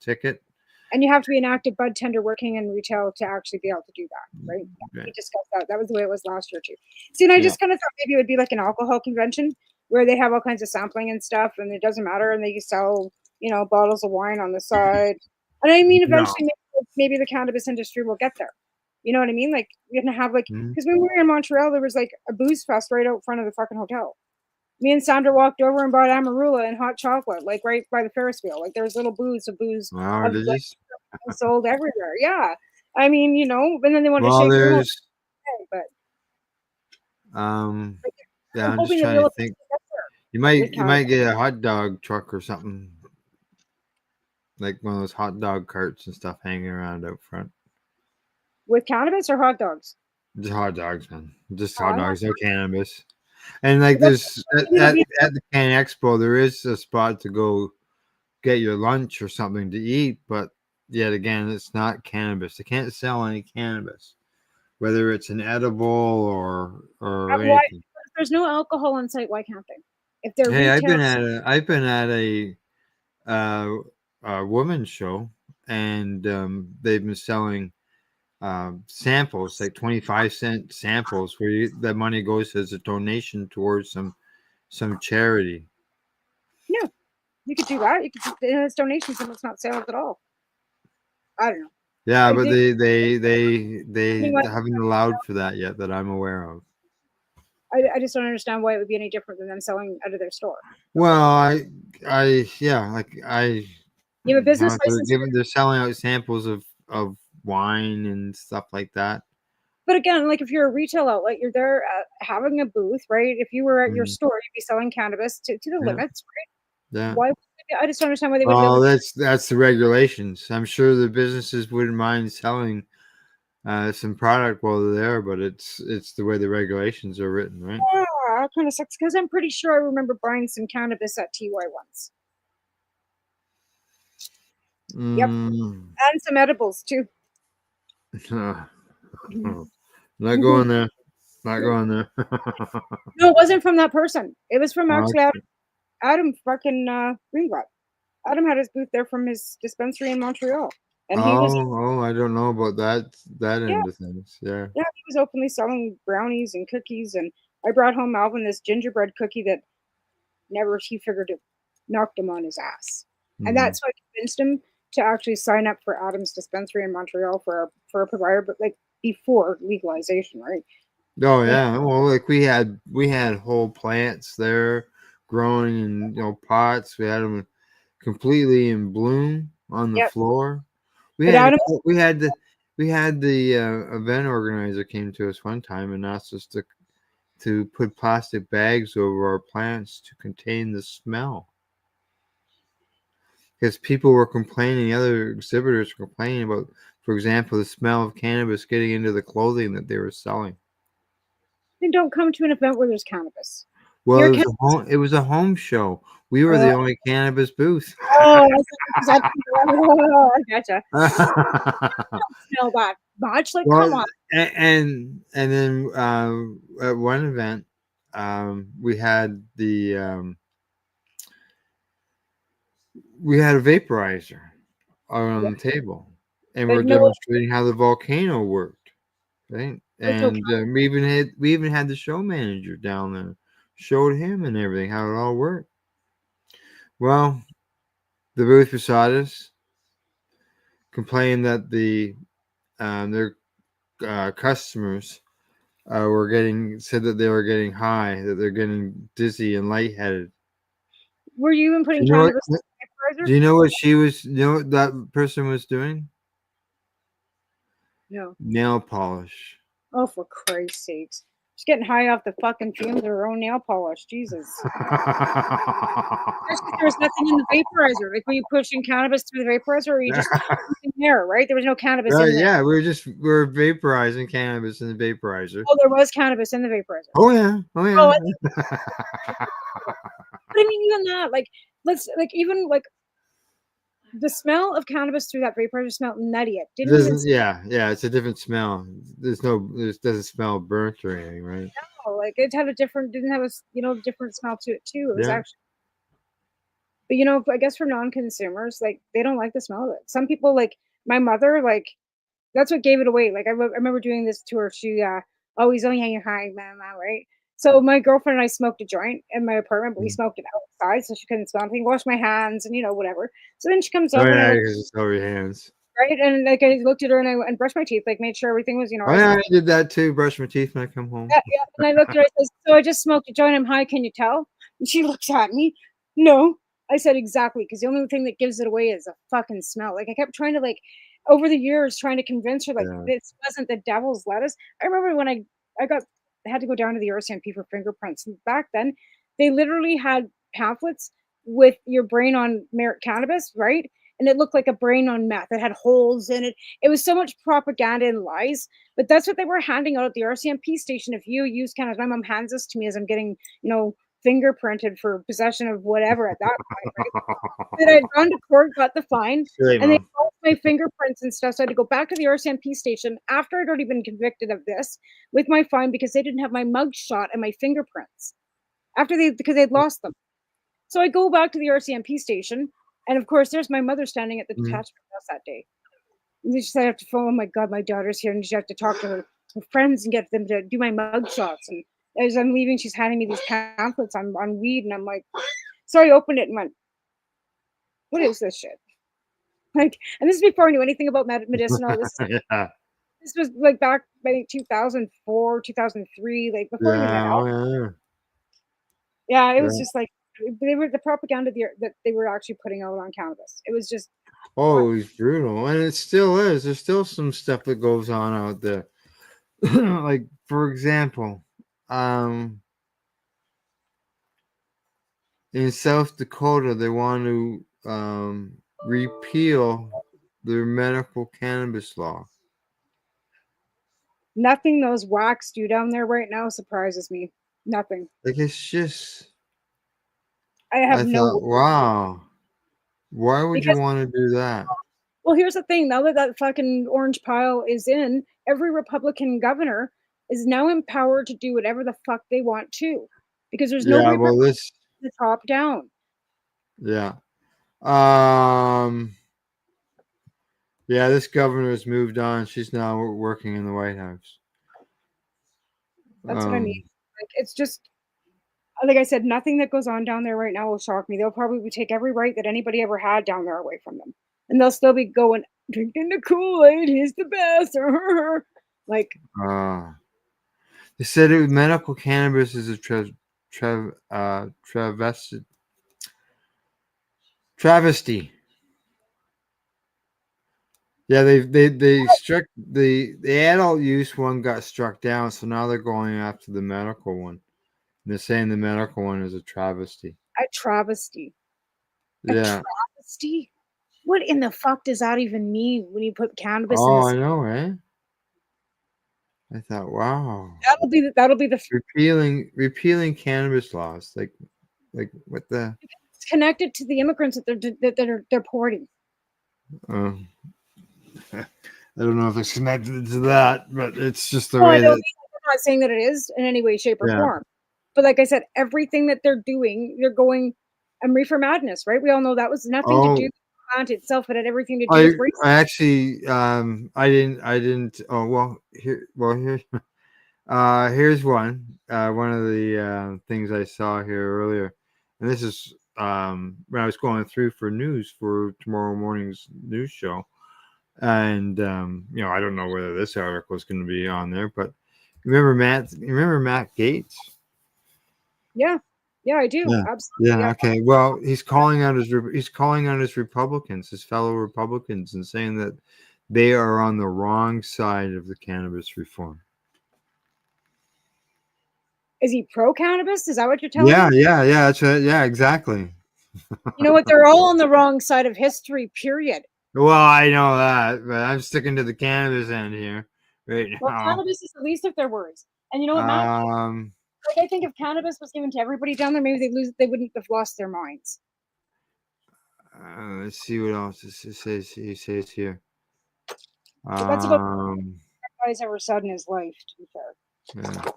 ticket. And you have to be an active bud tender working in retail to actually be able to do that, right? We discussed that. That was the way it was last year too. See, and I just kind of thought maybe it would be like an alcohol convention where they have all kinds of sampling and stuff, and it doesn't matter, and they sell, bottles of wine on the side. And I mean, No. eventually, maybe the cannabis industry will get there. You know what I mean? Like, you're gonna have like, Mm. because when we were in Montreal, there was like a booze fest right out front of the fucking hotel. Me and Sandra walked over and bought amarula and hot chocolate, like right by the Ferris wheel. Like there was little booths of Wow, did like, you? sold everywhere. Yeah, I mean, you know, and then they wanted to Well, shake your hand, there's but yeah, I'm I'm just hoping that trying to we'll think. get there You with might cannabis. get a hot dog truck or something, like one of those hot dog carts and stuff hanging around out front. With cannabis or hot dogs? Just hot dogs, man. Just Oh, hot I want dogs, no cannabis. And like that's there's you know, at the Can Expo, there is a spot to go get your lunch or something to eat, but yet again, it's not cannabis. They can't sell any cannabis, whether it's an edible or why anything. if there's no alcohol on site? Why can't they? If they're Hey, retail, I've been at uh, a women's show, and they've been selling samples, like 25-cent samples, where that money goes as a donation towards some charity. yeah, you could do that. You could it's donations and it's not sales at all. I don't know. Yeah, I but think they what haven't allowed for that yet that I'm aware of. I just don't understand why it would be any different than them selling out of their store. Well, yeah, like You have a business license, they're selling out samples of wine and stuff like that. but again, like if you're a retail outlet, you're there having a booth, right? If you were at your Mm, store, you'd be selling cannabis to the yeah, limits, right? yeah. Why? I just don't understand why they wouldn't be Well, able to. that's the regulations. I'm sure the businesses wouldn't mind selling some product while they're there, but it's the way the regulations are written, right? Yeah, kind of sucks because I'm pretty sure I remember buying some cannabis at TY once. Yep, Mm. and some edibles too. Not going there. Not going there. No, it wasn't from that person. It was from actually Okay. Adam fucking Greenblatt. Adam had his booth there from his dispensary in Montreal, and he was I don't know about that yeah, end of things. Yeah. yeah, he was openly selling brownies and cookies. And I brought home Alvin this gingerbread cookie that never he figured it knocked him on his ass, and Hmm. that's what convinced him to actually sign up for Adam's dispensary in Montreal for a provider, but like before legalization, right? Oh Like, yeah. Well, like we had whole plants there growing in pots. We had them completely in bloom on the yep. floor. We But had Adam, we had the we had the event organizer came to us one time and asked us to put plastic bags over our plants to contain the smell. Because people were complaining, other exhibitors were complaining about, for example, the smell of cannabis getting into the clothing that they were selling. then don't come to an event where there's cannabis. Well, You're it was a home show. We were the only cannabis booth. oh, I gotcha. Don't smell that much. Like, come Well, on. and then at one event, we had we had a vaporizer Yeah, on the table, and but we're no, demonstrating how the volcano worked, right? there's no. And we even had the show manager down there, showed him and everything how it all worked. Well, the booth beside us complained that their customers said that they were getting high, that they're getting dizzy and lightheaded. Were you even putting You know what? cannabis in the vaporizer? Do you know what she was? You know what that person was doing? No. Nail polish. Oh, for Christ's sakes. She's getting high off the fucking fumes of her own nail polish. Jesus. Especially if there was nothing in the vaporizer. Like, were you pushing cannabis through the vaporizer or were you just in there, right? There was no cannabis in there. Yeah, we were vaporizing cannabis in the vaporizer. Oh, there was cannabis in the vaporizer. Oh yeah, oh yeah. But I mean, even that, like, even like the smell of cannabis through that vaporizer smelled nutty. It didn't even Yeah, it's a different smell. It doesn't smell burnt or anything, right? smell. Like, it had didn't have a different smell to it too. It was Yeah. actually, but I guess for non-consumers, like, they don't like the smell of it. Some people, like my mother, like, that's what gave it away. Like, I remember doing this to her. She, oh, yeah, you're high, mama, right? So my girlfriend and I smoked a joint in my apartment, but we smoked it outside, so she couldn't smell anything. Wash my hands and whatever. So then she comes Oh over and I yeah, look, because it's over your hands. right, and like I looked at her and I brushed my teeth, like made sure everything was Oh yeah, I did that too. Brush my teeth when I come home. yeah. And I looked at her. I said, "So I just smoked a joint. I'm high. Can you tell?" And she looks at me. No, I said exactly because the only thing that gives it away is a fucking smell. Like I kept trying to over the years trying to convince her Yeah. this wasn't the devil's lettuce. I remember when I had to go down to the RCMP for fingerprints. And back then, they literally had pamphlets with your brain on cannabis, right? And it looked like a brain on meth. It had holes in it. It was so much propaganda and lies. But that's what they were handing out at the RCMP station. If you use cannabis, my mom hands this to me as I'm getting, fingerprinted for possession of whatever at that point, right? That I'd gone to court, got the fine, Silly, and they Mom. lost my fingerprints and stuff. So I had to go back to the RCMP station after I'd already been convicted of this with my fine because they didn't have my mug shot and my fingerprints because they'd lost them. So I go back to the RCMP station, and of course, there's my mother standing at the detachment house that day. And she said, I have to phone, oh my God, my daughter's here. And she have to talk to her friends and get them to do my mug shots. And as I'm leaving, she's handing me these pamphlets on weed. And I'm like, so I opened it and went, what is this shit? Like, and this is before I knew anything about medicinal. Yeah. This was like back, I think 2004, 2003, like before I even met Yeah. Al. Oh yeah. Yeah, it was Yeah. just like, they were the propaganda that they were actually putting out on cannabis. It was just, Oh, it's brutal, and it still is. There's still some stuff that goes on out there. Like, for example, in South Dakota, they want to repeal their medical cannabis law. nothing those whacks do down there right now surprises me. Nothing. Like, it's just, I have I no thought, wow, why would you because want to do that? well, here's the thing. Now that fucking orange pile is in, every Republican governor is now empowered to do whatever the fuck they want to, because there's Yeah, nobody well, representing this, the top down. yeah, um, yeah, this governor has moved on. She's now working in the White House. That's what I mean. Like it's just like I said, nothing that goes on down there right now will shock me. They'll probably take every right that anybody ever had down there away from them, and they'll still be going drinking the Kool-Aid. He's the best. Like They said medical cannabis is a travesty. Yeah, they struck the adult use one got struck down, so now they're going after the medical one. And they're saying the medical one is a travesty. a travesty. A Yeah. travesty. What in the fuck does that even mean when you put cannabis in Oh, this? I know, right? I thought, wow. That'll be the Repealing cannabis laws, like what the? it's connected to the immigrants that they're deporting. I don't know if it's connected to that, but it's just the No, way that. I'm not saying that it is in any way, shape, or Yeah. form. But like I said, everything that they're doing, they're going and reefer madness, right? We all know that was nothing to do with the plant itself. It had everything to do with race. I actually I didn't oh well here here's one of the things I saw here earlier, and this is when I was going through for news for tomorrow morning's news show, and I don't know whether this article is going to be on there, but remember Matt Gaetz? Yeah, I do. Yeah. Absolutely. Yeah. Okay. Well, he's calling out his Republicans, his fellow Republicans, and saying that they are on the wrong side of the cannabis reform. Is he pro cannabis? Is that what you're telling Yeah. me? Yeah. Yeah. That's right. Yeah. Exactly. You know what? They're all on the wrong side of history, period. Well, I know that, but I'm sticking to the cannabis end here right Well, now. cannabis is the least of their worries. And you know what, Matt? Like, I think if cannabis was given to everybody down there, maybe they wouldn't have lost their minds. Let's see what else he says here. That's about what guy's ever said in his life, to be fair. Yeah.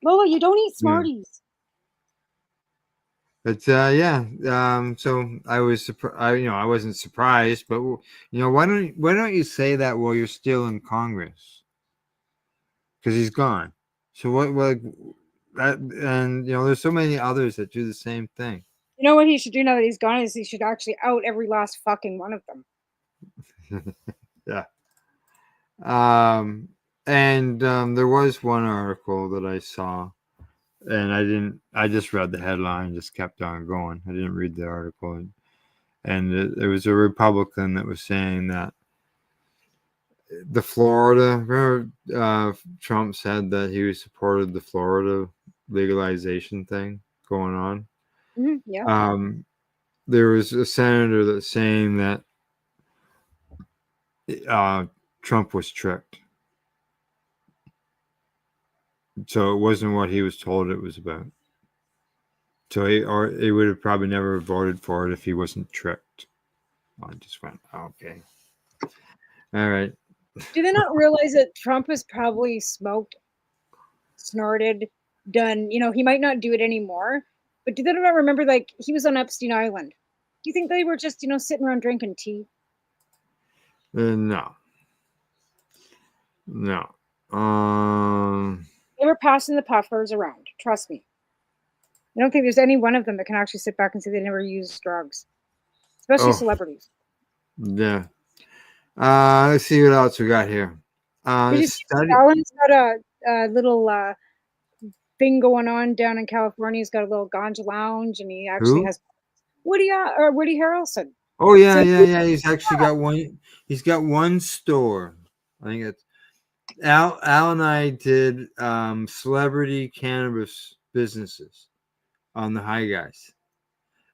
Lola, you don't eat Smarties. But so I was I wasn't surprised, but why don't you say that while you're still in Congress? Because he's gone. So what and there's so many others that do the same thing. You know what he should do now that he's gone is he should actually out every last fucking one of them. Yeah. And there was one article that I saw, and I just read the headline and just kept on going. I didn't read the article. And there was a Republican that was saying that the Florida, remember Trump said that he supported the Florida legalization thing going on. Mm-hmm, yeah. There was a senator that's saying that Trump was tricked. So it wasn't what he was told it was about. So he would have probably never voted for it if he wasn't tricked. I just went, okay. All right. Do they not realize that Trump has probably smoked, snorted, done, he might not do it anymore, but do they not remember, like, he was on Epstein Island? Do you think they were just, sitting around drinking tea? No. They were passing the puffers around. Trust me. I don't think there's any one of them that can actually sit back and say they never used drugs, especially celebrities. Yeah. Let's see what else we got here. Alan's got a little thing going on down in California. He's got a little ganja lounge, and he actually has Woody Harrelson. Oh yeah, yeah. He's actually got one. He's got one store. I think it's Al and I did celebrity cannabis businesses on the High Guys,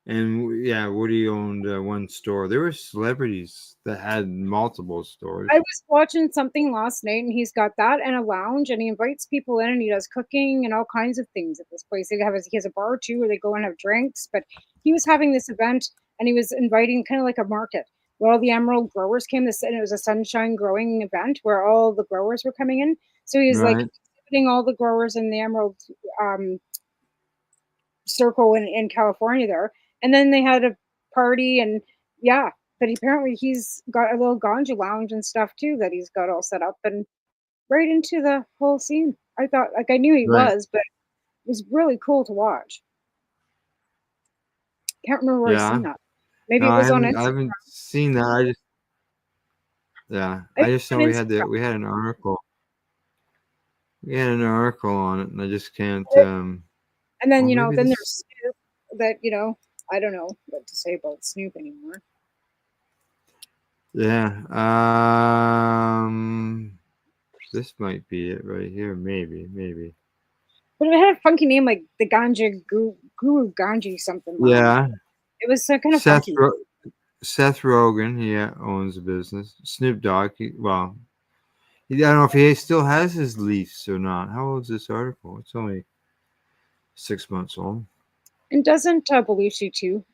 and yeah, Woody owned one store. There were celebrities that had multiple stores. I was watching something last night, and he's got that and a lounge, and he invites people in, and he does cooking and all kinds of things at this place. He has a bar too, where they go and have drinks. But he was having this event, and he was inviting kind of like a market where all the emerald growers came. And it was a sunshine growing event where all the growers were coming in. So he was like exhibiting all the growers in the emerald circle in California there. And then they had a party, and yeah, but apparently he's got a little ganja lounge and stuff too that he's got all set up and right into the whole scene. I thought, like, I knew he was, but it was really cool to watch. Can't remember where I seen that. Maybe it was on Instagram. I haven't seen that. I just know we had an article. We had an article on it, and I just can't. And then then there's Snoop that I don't know what to say about Snoop anymore. Yeah. This might be it right here. Maybe. But it had a funky name, like the Ganja Guru Ganji something. Yeah. It was kind of funky. Seth Rogen, he owns a business. Snoop Dogg, I don't know if he still has his lease or not. How old is this article? It's only 6 months old. And doesn't Belushi too?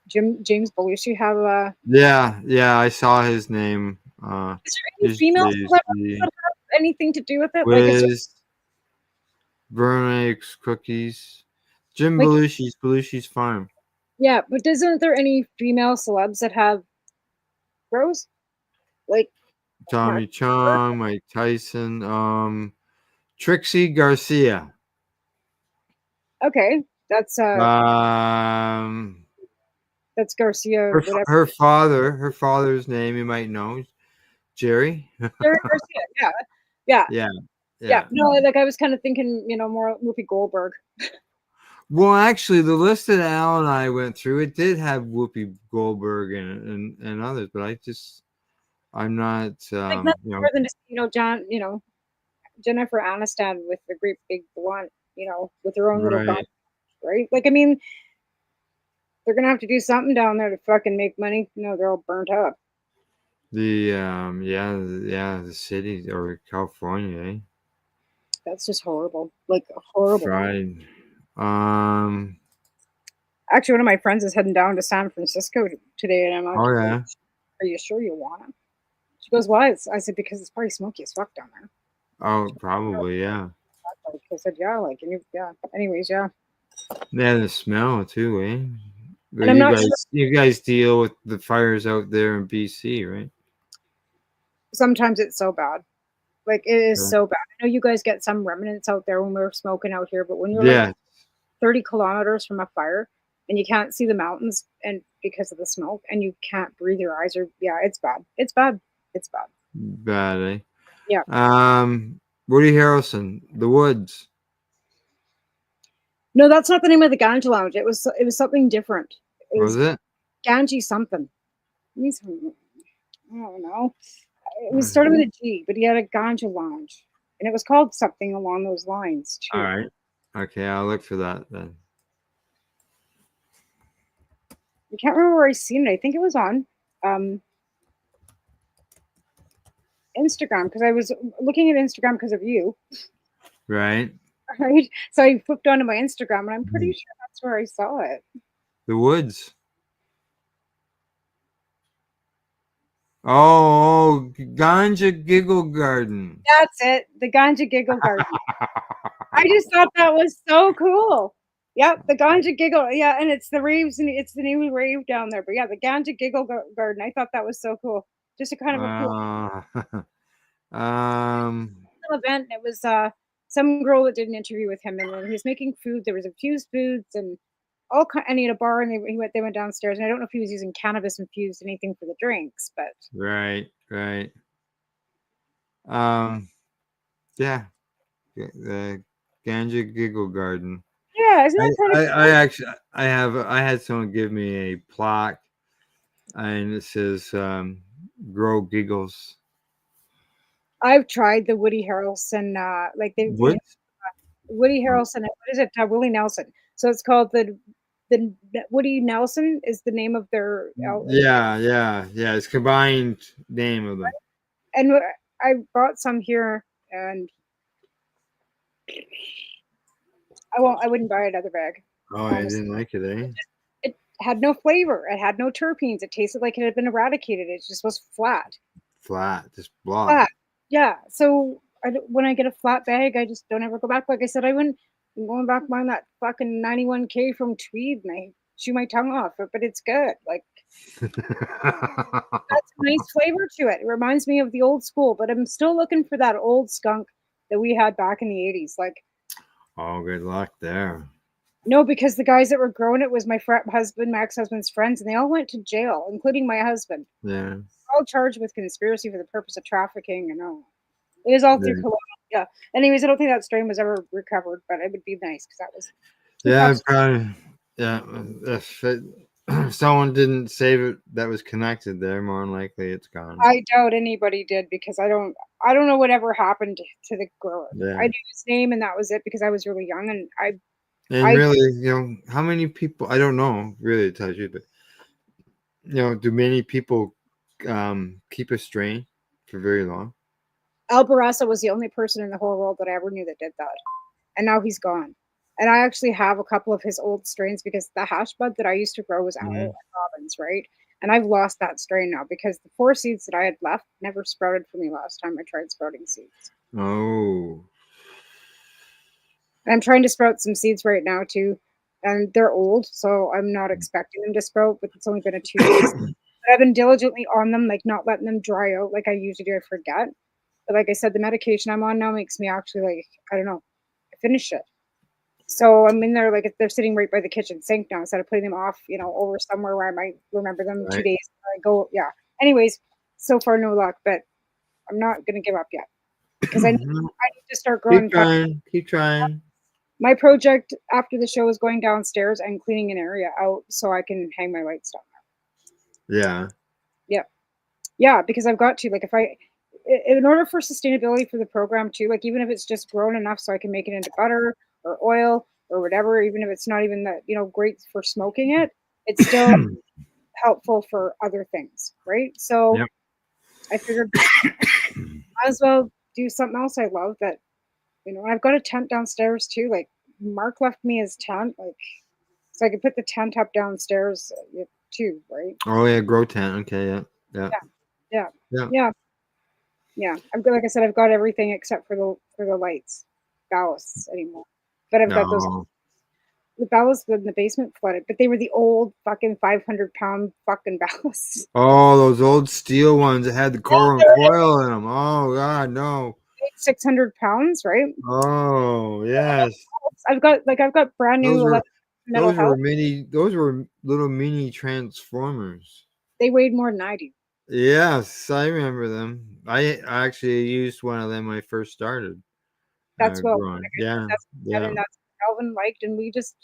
James Belushi have a? Yeah, I saw his name. Is there any female celebrities that have anything to do with it? With burn eggs, cookies. Jim Belushi's farm. Yeah, but isn't there any female celebs that have grows? Like Tommy Chong, Mike Tyson, Trixie Garcia. Okay, that's Garcia. Her father's name you might know, Jerry. Jerry Garcia. Yeah. No, like I was kind of thinking, more Whoopi Goldberg. Well, actually, the list that Al and I went through, it did have Whoopi Goldberg and others, but I'm not. Like more than just John, Jennifer Aniston with the great big blunt, with her own little gun, right? Like, I mean, they're gonna have to do something down there to fucking make money. They're all burnt up. The the city or California. Eh? That's just horrible. Like horrible. Right. Actually, one of my friends is heading down to San Francisco today, and I'm like, "Oh yeah, are you sure you want to?" She goes, "Why?" I said, "Because it's probably smoky as fuck down there." Oh, probably, yeah. I said, "Yeah, like, anyways, yeah." Yeah, the smell too, eh? And you guys deal with the fires out there in BC, right? Sometimes it's so bad. Like, it is so bad. I know you guys get some remnants out there when we're smoking out here, but when you're like 30 kilometers from a fire and you can't see the mountains and because of the smoke and you can't breathe, your eyes are, it's bad. It's bad. It's bad. Bad, eh? Yeah. Woody Harrelson, The Woods. No, that's not the name of the ganja lounge. It was something different. What was it? Ganji something. I don't know. It was started with a G, but he had a ganja lounge. And it was called something along those lines, too. All right. Okay, I'll look for that then. I can't remember where I seen it. I think it was on Instagram, because I was looking at Instagram because of you. Right. Right. So I flipped onto my Instagram, and I'm pretty sure that's where I saw it. The Woods. Oh, Ganja Giggle Garden. That's it. The Ganja Giggle Garden. I just thought that was so cool. Yep, the Ganja Giggle. Yeah, and it's the raves, and it's the new rave down there. But yeah, the Ganja Giggle Garden. I thought that was so cool. Just a kind of a cool event. It was some girl that did an interview with him, and then he was making food. There was infused foods and all kind. And he had a bar, and they went downstairs, and I don't know if he was using cannabis infused anything for the drinks, but right. Yeah, the Ganja Giggle Garden. Yeah, isn't that kind of cool? I had someone give me a plaque, and it says "Grow Giggles." I've tried the Woody Harrelson, Woody Harrelson. What is it? Willie Nelson. So it's called the Woody Nelson is the name of their. Yeah. It's combined name of them. And I bought some here, and I wouldn't buy another bag. Oh, I didn't like it, eh? It had no flavor. It had no terpenes. It tasted like it had been eradicated. It just was flat. Just blah. Flat. Yeah. So when I get a flat bag, I just don't ever go back. Like I said, I'm going back buying that fucking 91K from Tweed, and I chew my tongue off it, but it's good. Like, that's a nice flavor to it. It reminds me of the old school, but I'm still looking for that old skunk that we had back in the 80s. Like, oh, good luck there. No, because the guys that were growing it was my ex-husband's friends, and they all went to jail, including my husband. Yeah. All charged with conspiracy for the purpose of trafficking and all. It was all through Kelowna. Yeah. Anyways, I don't think that strain was ever recovered, but it would be nice because that was. Yeah, probably. Yeah, if someone didn't save it that was connected there, more than likely it's gone. I doubt anybody did, because I don't know whatever happened to the grower. Yeah. I knew his name, and that was it, because I was really young, and really, how many people? I don't know, really, to tell you, but do many people keep a strain for very long? Albarrasa was the only person in the whole world that I ever knew that did that, and now he's gone. And I actually have a couple of his old strains, because the hash bud that I used to grow was Owl and Robbins, right? And I've lost that strain now, because the 4 seeds that I had left never sprouted for me last time I tried sprouting seeds. Oh. And I'm trying to sprout some seeds right now too, and they're old, so I'm not expecting them to sprout, but it's only been 2 days. But I've been diligently on them, like not letting them dry out like I usually do. I forget. But like I said, the medication I'm on now makes me actually, like, I don't know, I finish it. So I'm in there, like, they're sitting right by the kitchen sink now, instead of putting them off, over somewhere where I might remember them 2 days. I go, yeah. Anyways, so far no luck, but I'm not gonna give up yet, because I need to start growing. Keep trying. My project after the show is going downstairs and cleaning an area out so I can hang my lights down there. Yeah, because I've got to, like, in order for sustainability for the program too, like, even if it's just grown enough so I can make it into butter or oil or whatever, even if it's not even that, great for smoking it, it's still helpful for other things, right? So I figured I as well do something else I love that, I've got a tent downstairs too. Like, Mark left me his tent, like, so I could put the tent up downstairs too, right? Oh yeah, grow tent. Okay, yeah. I've got, like I said, I've got everything except for the lights, ballasts anymore. But I've got those. The ballasts in the basement flooded, but they were the old fucking 500-pound fucking ballasts. Oh, those old steel ones that had the coil in them. Oh God, no. 600 pounds, right? Oh, yes. I've got brand new metal Those were house. those were little mini transformers. They weighed more than I do. Yes, I remember them. I actually used one of them when I first started That's what growing. Yeah, that's yeah, and that's what Calvin liked, and we just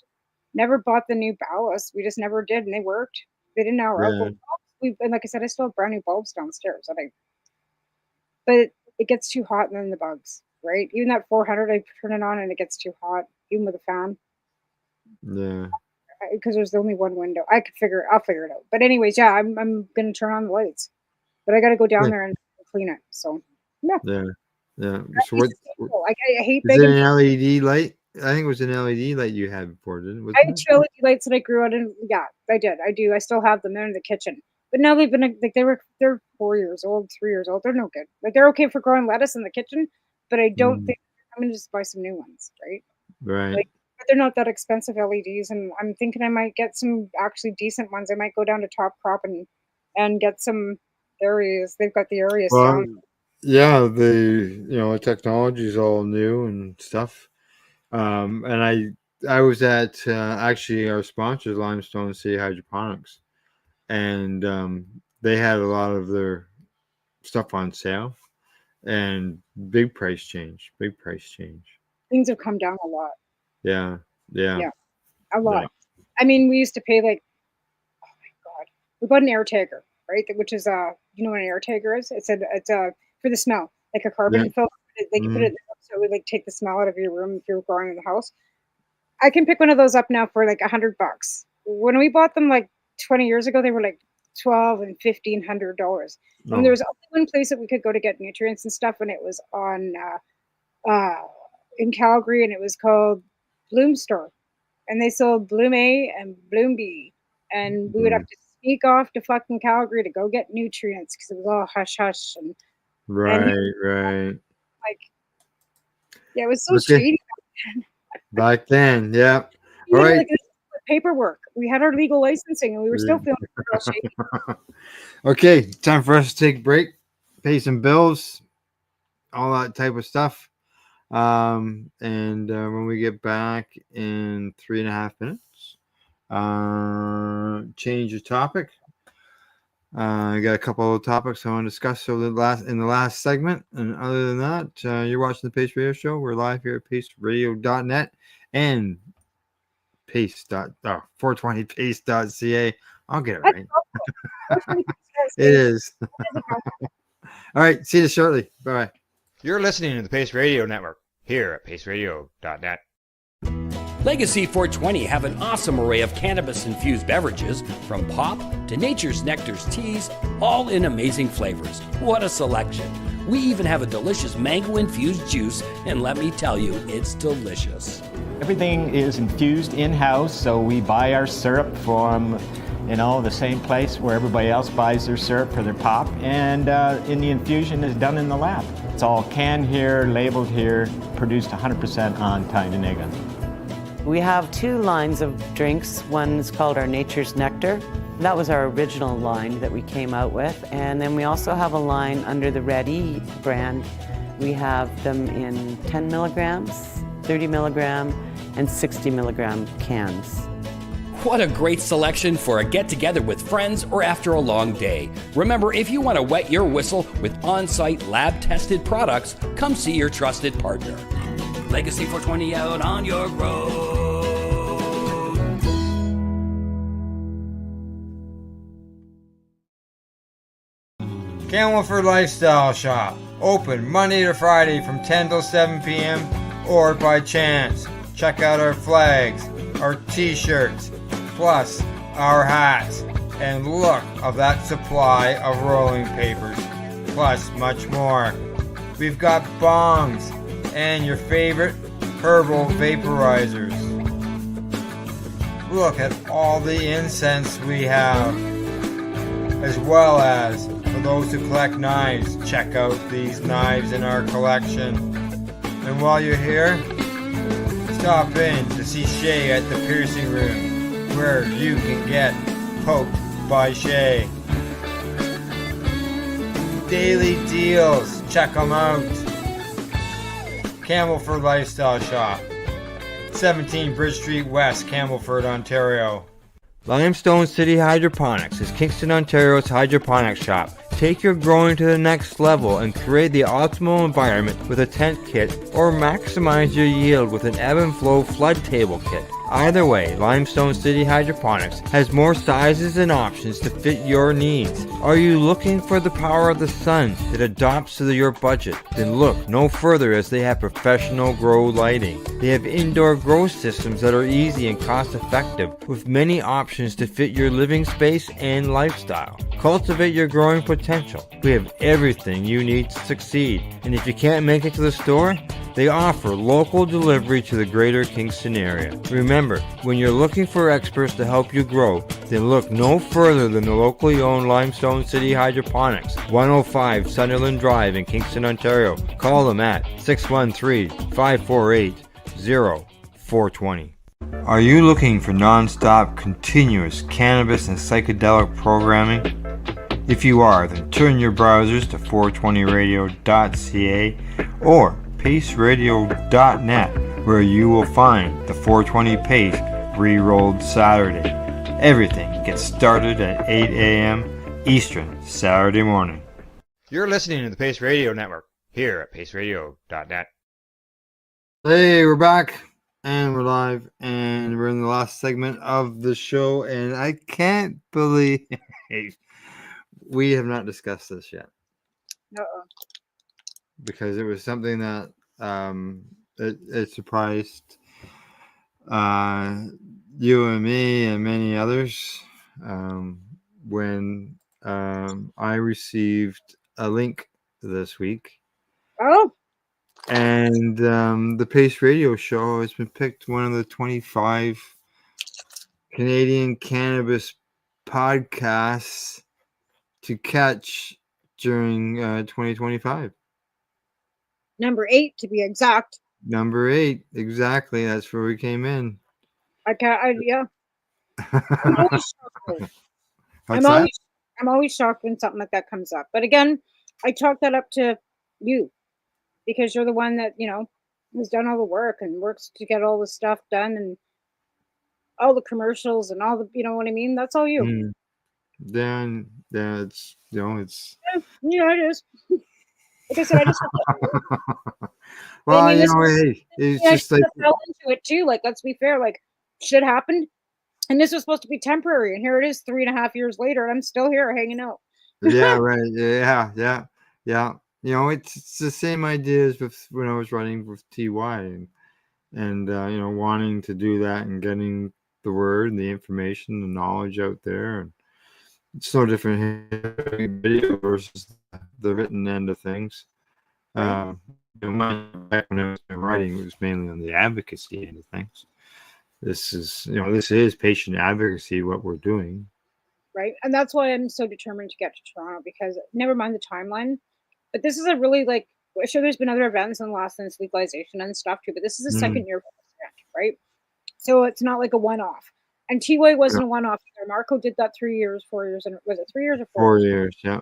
never bought the new ballast. We just never did, and they worked. They didn't hour out. yeah, But and like I said, I still have brand new bulbs downstairs. But it gets too hot and then the bugs, right? Even that 400, I turn it on and it gets too hot, even with a fan, yeah. because there's only one window. I'll figure it out. But anyways, yeah, I'm gonna turn on the lights, but I got to go down there and clean it. So yeah, Yeah, yeah. So it's what? just painful. I hate Is it begging. an LED light? I think it was an LED light you had before, didn't it? I Wasn't had it? 2 LED lights that I grew out in. Yeah, I did. I do. I still have them. They're in the kitchen. But now they've been like they're 4 years old, 3 years old. They're no good. Like they're okay for growing lettuce in the kitchen, but I don't Mm, think I'm gonna just buy some new ones, right? right. Like, but they're not that expensive LEDs, and I'm thinking I might get some actually decent ones. I might go down to Top Crop and get some areas. They've got the areas Well, down. yeah. The technology is all new and stuff. And I was at actually our sponsors, Limestone City Hydroponics, and they had a lot of their stuff on sale, and big price change. Big price change. Things have come down a lot. Yeah, yeah, Yeah, a yeah. lot. I mean, we used to pay like, oh my god, we bought an air tagger, right? Which is you know what an air tagger is? It's for the smell, like a Yeah. carbon filter. They can put it in Mm, the house, so it would like take the smell out of your room if you're growing in the house. I can pick one of those up now for like $100. When we bought them like 20 years ago, they were like $1,200 and $1,500. And there oh, was only one place that we could go to get nutrients and stuff, and it was on uh, in Calgary, and it was called Bloom Store, and they sold Bloom A and Bloom B, and we would have mm, to sneak off to fucking Calgary to go get nutrients because it was all hush hush and he right, right. like yeah, it was so Okay, shady. back then, yeah. All Even right. like this paperwork, we had our legal licensing, and we were still feeling real shady. Okay, time for us to take a break, pay some bills, all that type of stuff. And when we get back in 3.5 minutes, change the topic. I got a couple of topics I want to discuss in the last segment. And other than that, you're watching the Pace Radio Show. We're live here at paceradio.net and 420pace.ca. I'll get it right. It is. All right. See you shortly. Bye. You're listening to the Pace Radio Network here at paceradio.net. Legacy 420 have an awesome array of cannabis-infused beverages, from pop to Nature's Nectar's teas, all in amazing flavors. What a selection! We even have a delicious mango-infused juice, and let me tell you, it's delicious. Everything is infused in-house, so we buy our syrup from, the same place where everybody else buys their syrup for their pop, and the infusion is done in the lab. It's all canned here, labeled here, produced 100% on Tyndonega. We have 2 lines of drinks. One's called our Nature's Nectar. That was our original line that we came out with. And then we also have a line under the Red E brand. We have them in 10 milligrams, 30 milligram, and 60 milligram cans. What a great selection for a get-together with friends or after a long day. Remember, if you want to wet your whistle with on-site lab-tested products, come see your trusted partner. Legacy 420 out on your road. Campbellford Lifestyle Shop. Open Monday to Friday from 10 till 7 p.m. or by chance. Check out our flags, our t-shirts, plus our hats, and look of that supply of rolling papers, plus much more. We've got bongs and your favorite herbal vaporizers. Look at all the incense we have, as well as for those who collect knives, check out these knives in our collection. And while you're here, stop in to see Shay at the piercing room, where you can get poked by Shay. Daily deals, check them out. Campbellford Lifestyle Shop, 17 Bridge Street West, Campbellford, Ontario. Limestone City Hydroponics is Kingston, Ontario's hydroponics shop. Take your growing to the next level and create the optimal environment with a tent kit, or maximize your yield with an ebb and flow flood table kit. Either way, Limestone City Hydroponics has more sizes and options to fit your needs. Are you looking for the power of the sun that adapts to your budget? Then look no further, as they have professional grow lighting. They have indoor grow systems that are easy and cost effective, with many options to fit your living space and lifestyle. Cultivate your growing potential. We have everything you need to succeed. And if you can't make it to the store, they offer local delivery to the greater Kingston area. Remember, when you're looking for experts to help you grow, then look no further than the locally owned Limestone City Hydroponics, 105 Sunderland Drive in Kingston, Ontario. Call them at 613-548-0420. Are you looking for non-stop, continuous cannabis and psychedelic programming? If you are, then turn your browsers to 420radio.ca or paceradio.net, where you will find the 420 Pace re-rolled Saturday. Everything gets started at 8 a.m. Eastern Saturday morning. You're listening to the Pace Radio Network here at paceradio.net. Hey, we're back and we're live and we're in the last segment of the show, and I can't believe we have not discussed this yet. Uh-oh. Because it was something that it surprised you and me and many others when I received a link this week. Oh. And the Pace Radio Show has been picked one of the 25 Canadian cannabis podcasts to catch during 2025. Number 8 to be exact. Number 8, exactly. That's where we came in. Yeah. I'm always shocked. I'm always shocked when something like that comes up. But again, I chalk that up to you, because you're the one that, has done all the work and works to get all the stuff done and all the commercials and all the, you know what I mean? That's all you. Then it's, it's. Yeah, it is. Like I said, I just. Well, hey, it's just like. Fell into it too. Like, let's be fair. Like, shit happened, and this was supposed to be temporary, and here it is, 3.5 years later, and I'm still here hanging out. Yeah, right. Yeah. It's the same idea as with when I was running with TY and wanting to do that and getting the word and the information, the knowledge out there, and it's no different video versus the written end of things. Back when I was writing, it was mainly on the advocacy end of things. This is patient advocacy, what we're doing. Right. And that's why I'm so determined to get to Toronto, because never mind the timeline, but this is a really, like, I'm sure there's been other events in the last since legalization and stuff too, but this is a second year event, right? So it's not like a one-off. And T-Way wasn't a one-off either. Marco did that 3 years, 4 years, and was it 3 years or 4 years? 4 years, yeah.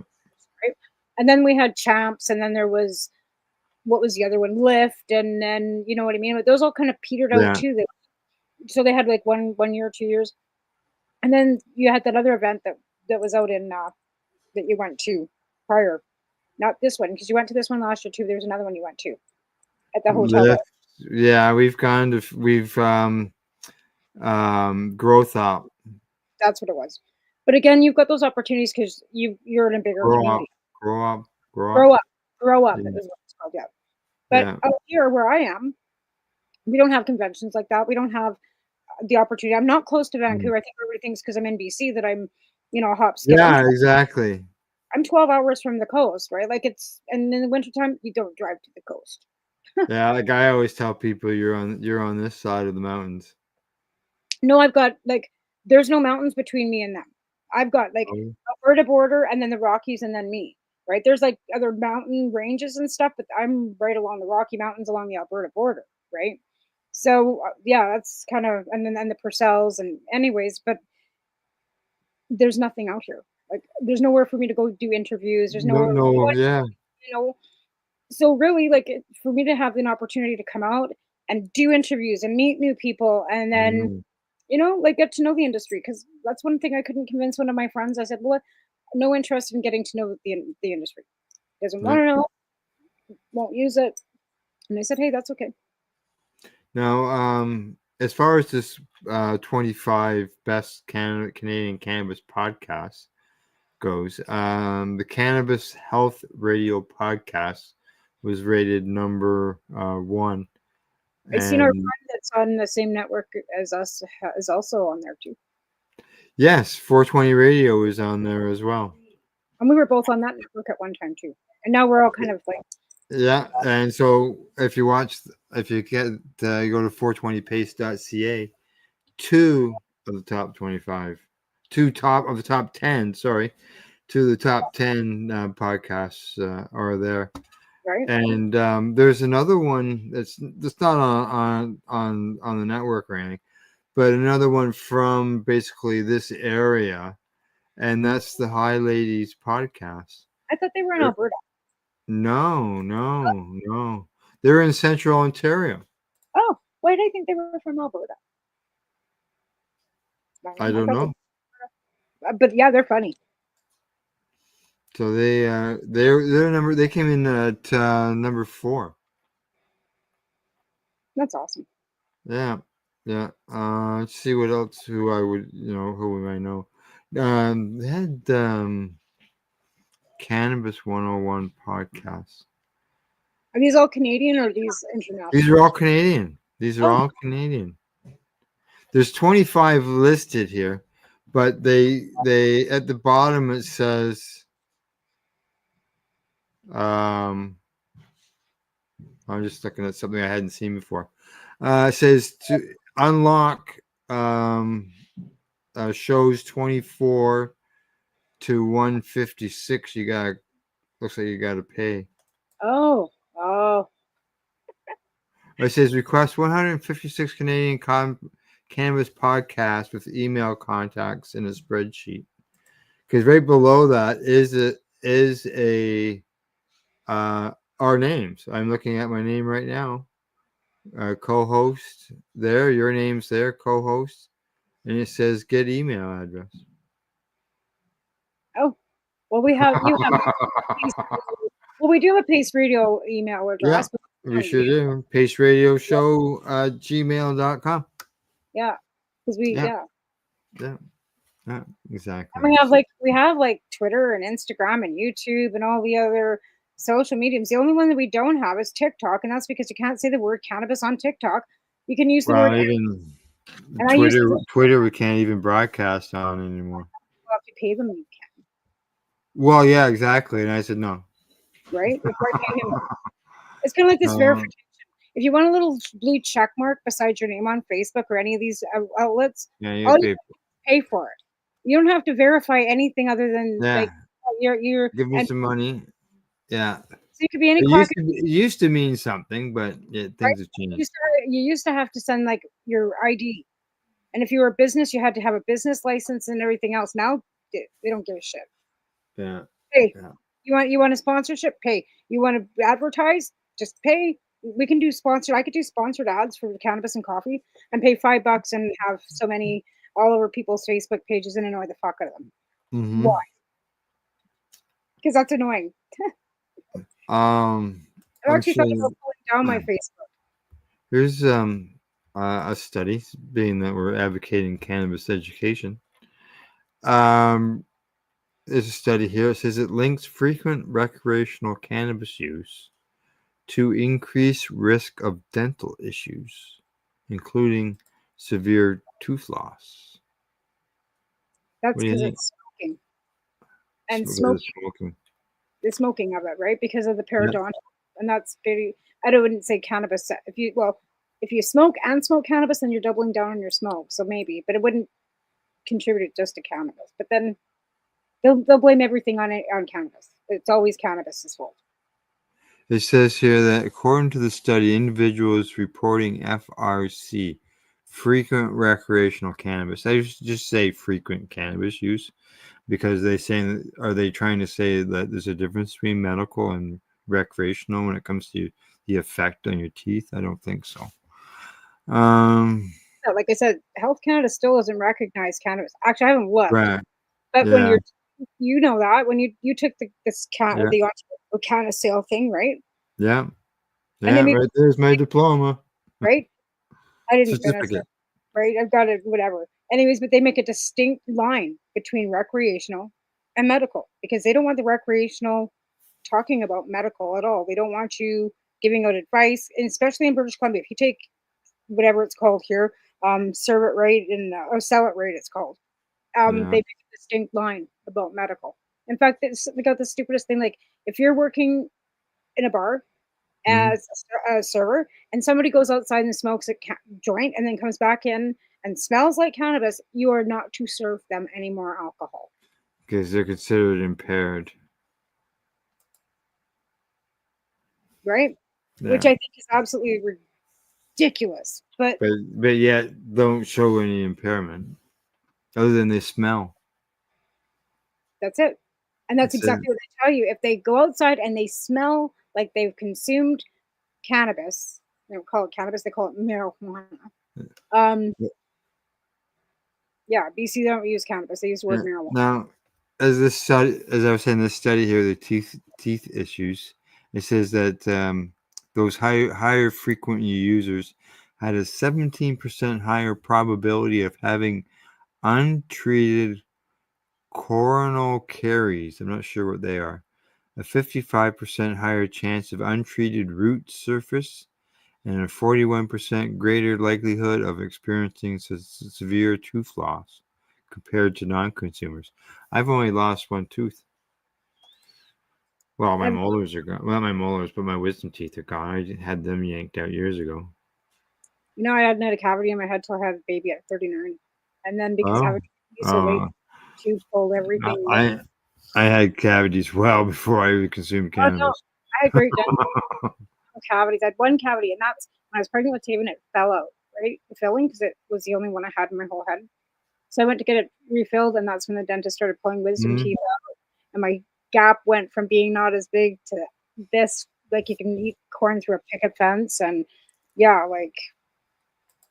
Right. And then we had Champs, and then there was, what was the other one? Lift, and then, you know what I mean? But those all kind of petered out too. So they had like 1 year, 2 years. And then you had that other event that was out in that you went to prior, not this one, because you went to this one last year too. There's another one you went to at the hotel. Yeah, we've growth up. That's what it was. But again, you've got those opportunities because you're in a bigger community. Grow up. Yeah. That is what it's called. Yeah. But out here where I am, we don't have conventions like that. We don't have the opportunity. I'm not close to Vancouver. I think everybody thinks because I'm in BC that I'm, a hop, skip. Yeah, exactly. I'm 12 hours from the coast, right? Like and in the wintertime, you don't drive to the coast. Yeah, like I always tell people, you're on this side of the mountains. No, I've got there's no mountains between me and them. I've got Alberta border and then the Rockies and then me, right? There's other mountain ranges and stuff, but I'm right along the Rocky Mountains along the Alberta border, right? So yeah, that's kind of, and then the Purcells and anyways, but there's nothing out here. Like there's nowhere for me to go do interviews. There's nowhere. So really, like, for me to have an opportunity to come out and do interviews and meet new people, and then Mm. like, get to know the industry, because that's one thing I couldn't convince one of my friends. I said, well, no interest in getting to know the industry. Doesn't want Yeah. to know, won't use it. And I said, hey, that's okay. Now, as far as this 25 best Canadian cannabis podcasts goes, the Cannabis Health Radio podcast was rated number 1. I seen our And friend that's on the same network as us is also on there too. yes, 420 Radio is on there as well. And we were both on that network at one time too. And now we're all kind of like, Yeah, and so if you get you go to 420pace.ca, 2 of the top 25, 2 top of the top 10, sorry, 2 of the top 10 podcasts are there. right? And there's another one that's not on the network or anything, but another one from basically this area, and that's the High Ladies podcast. I thought they were in Alberta. No. They're in Central Ontario. Oh, why did I think they were from Alberta? I don't know. But yeah, they're funny. So they came in at number 4. That's awesome. Yeah. Let's see what else. Who we might know. They had Cannabis 101 podcast. Are these all Canadian or are these international? These are all Canadian. All Canadian. There's 25 listed here, but they at the bottom it says I'm just looking at something I hadn't seen before. It says to unlock shows 24 to 156. Looks like you gotta pay. Oh. It says request 156 Canadian cannabis podcasts with email contacts in a spreadsheet. Because right below that is our names. I'm looking at my name right now. Co-host there, your name's there, co-host, and it says get email address. Oh, well, we have well, we do have a Pace Radio email address. Yeah, we sure do. Pace Radio Show gmail.com. Yeah, because Yeah, exactly. And we have like Twitter and Instagram and YouTube and all the other social mediums. The only one that we don't have is TikTok, and that's because you can't say the word cannabis on TikTok. You can use the word. Even and Twitter, we can't even broadcast on anymore. Well, if you pay them, you can. Well, yeah, exactly. And I said no. Right? It's kind of like this verification. If you want a little blue check mark beside your name on Facebook or any of these outlets, you pay for it. You don't have to verify anything other than like you're give me some money. Yeah. So it could be any it used to mean something, but things have changed. You used to have to send like your ID. And if you were a business, you had to have a business license and everything else. Now they don't give a shit. Yeah. Hey, you want a sponsorship? Pay. You want to advertise? Just pay. We can do sponsored. I could do sponsored ads for cannabis and coffee and pay $5 and have so many all over people's Facebook pages and annoy the fuck out of them. Mm-hmm. Why? Because that's annoying. I'm actually thought about pulling down my Facebook. Here's a study, being that we're advocating cannabis education. There's a study here. It says it links frequent recreational cannabis use to increase risk of dental issues, including severe tooth loss. That's because it's smoking. And smoking. The smoking of it, right? Because of the periodontal. Yeah. And that's very, I wouldn't say cannabis. If you smoke and smoke cannabis, then you're doubling down on your smoke. So maybe, but it wouldn't contribute just to cannabis. But then they'll blame everything on cannabis. It's always cannabis's fault. It says here that according to the study, individuals reporting FRC, frequent recreational cannabis. I just say frequent cannabis use because are they trying to say that there's a difference between medical and recreational when it comes to the effect on your teeth. I don't think so. Like I said, Health Canada still doesn't recognize cannabis. Actually, I haven't looked. Right. But when Yeah. you know that when you took the Yeah. Canna sale thing, right? Yeah. And Yeah. they Right there's my diploma. right? I didn't finish it, Certificate. right? I've got it, whatever. Anyways, but they make a distinct line between recreational and medical because they don't want the recreational talking about medical at all. They don't want you giving out advice, and especially in British Columbia. If you take whatever it's called here, serve it right and or sell it right, it's called. They Yeah. make a distinct line about medical. In fact, they got the stupidest thing. Like if you're working in a bar Mhm. as a server, and somebody goes outside and smokes a joint, and then comes back in and smells like cannabis, you are not to serve them any more alcohol. Because they're considered impaired. Right? Yeah. Which I think is absolutely ridiculous. But yet don't show any impairment other than they smell. that's it. And that's That's exactly what they tell you. If they go outside and they smell like they've consumed cannabis, they don't call it cannabis, they call it marijuana. Yeah, BC they don't use cannabis, they use the word marijuana. Now, as I was saying, this study here, the teeth issues, it says that those higher frequent users had a 17% higher probability of having untreated coronal caries. I'm not sure what they are. A 55% higher chance of untreated root surface, and a 41% greater likelihood of experiencing severe tooth loss compared to non-consumers. I've only lost one tooth. Well, my molars are gone. Well, not my molars, but my wisdom teeth are gone. I had them yanked out years ago. You know, I hadn't had a cavity in my head till I had a baby at 39. And then because I was so late, tube pulled everything. I had cavities well before I even consumed cannabis. No, I had great dental cavities. I had one cavity, and that's when I was pregnant with Taven, it fell out, right? The filling, because it was the only one I had in my whole head. So I went to get it refilled, and that's when the dentist started pulling wisdom teeth out. And my gap went from being not as big to this, like you can eat corn through a picket fence. And yeah, like,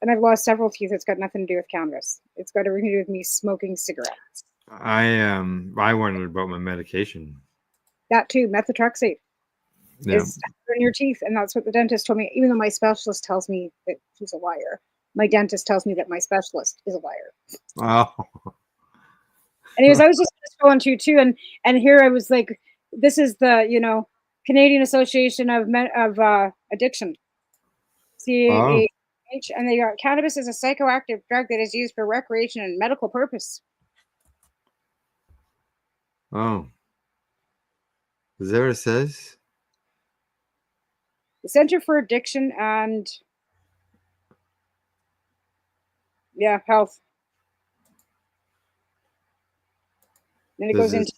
and I've lost several teeth. It's got nothing to do with cannabis. It's got everything to do with me smoking cigarettes. I wondered about my medication. That too, methotrexate is in your teeth, and that's what the dentist told me. Even though my specialist tells me that he's a liar, my dentist tells me that my specialist is a liar. Oh. Anyways, I was just scrolling too, and here I was like, this is the Canadian Association of Addiction, CAH, and they got cannabis is a psychoactive drug that is used for recreation and medical purpose. Oh, is that what it says? The Center for Addiction and Health. Then it goes into,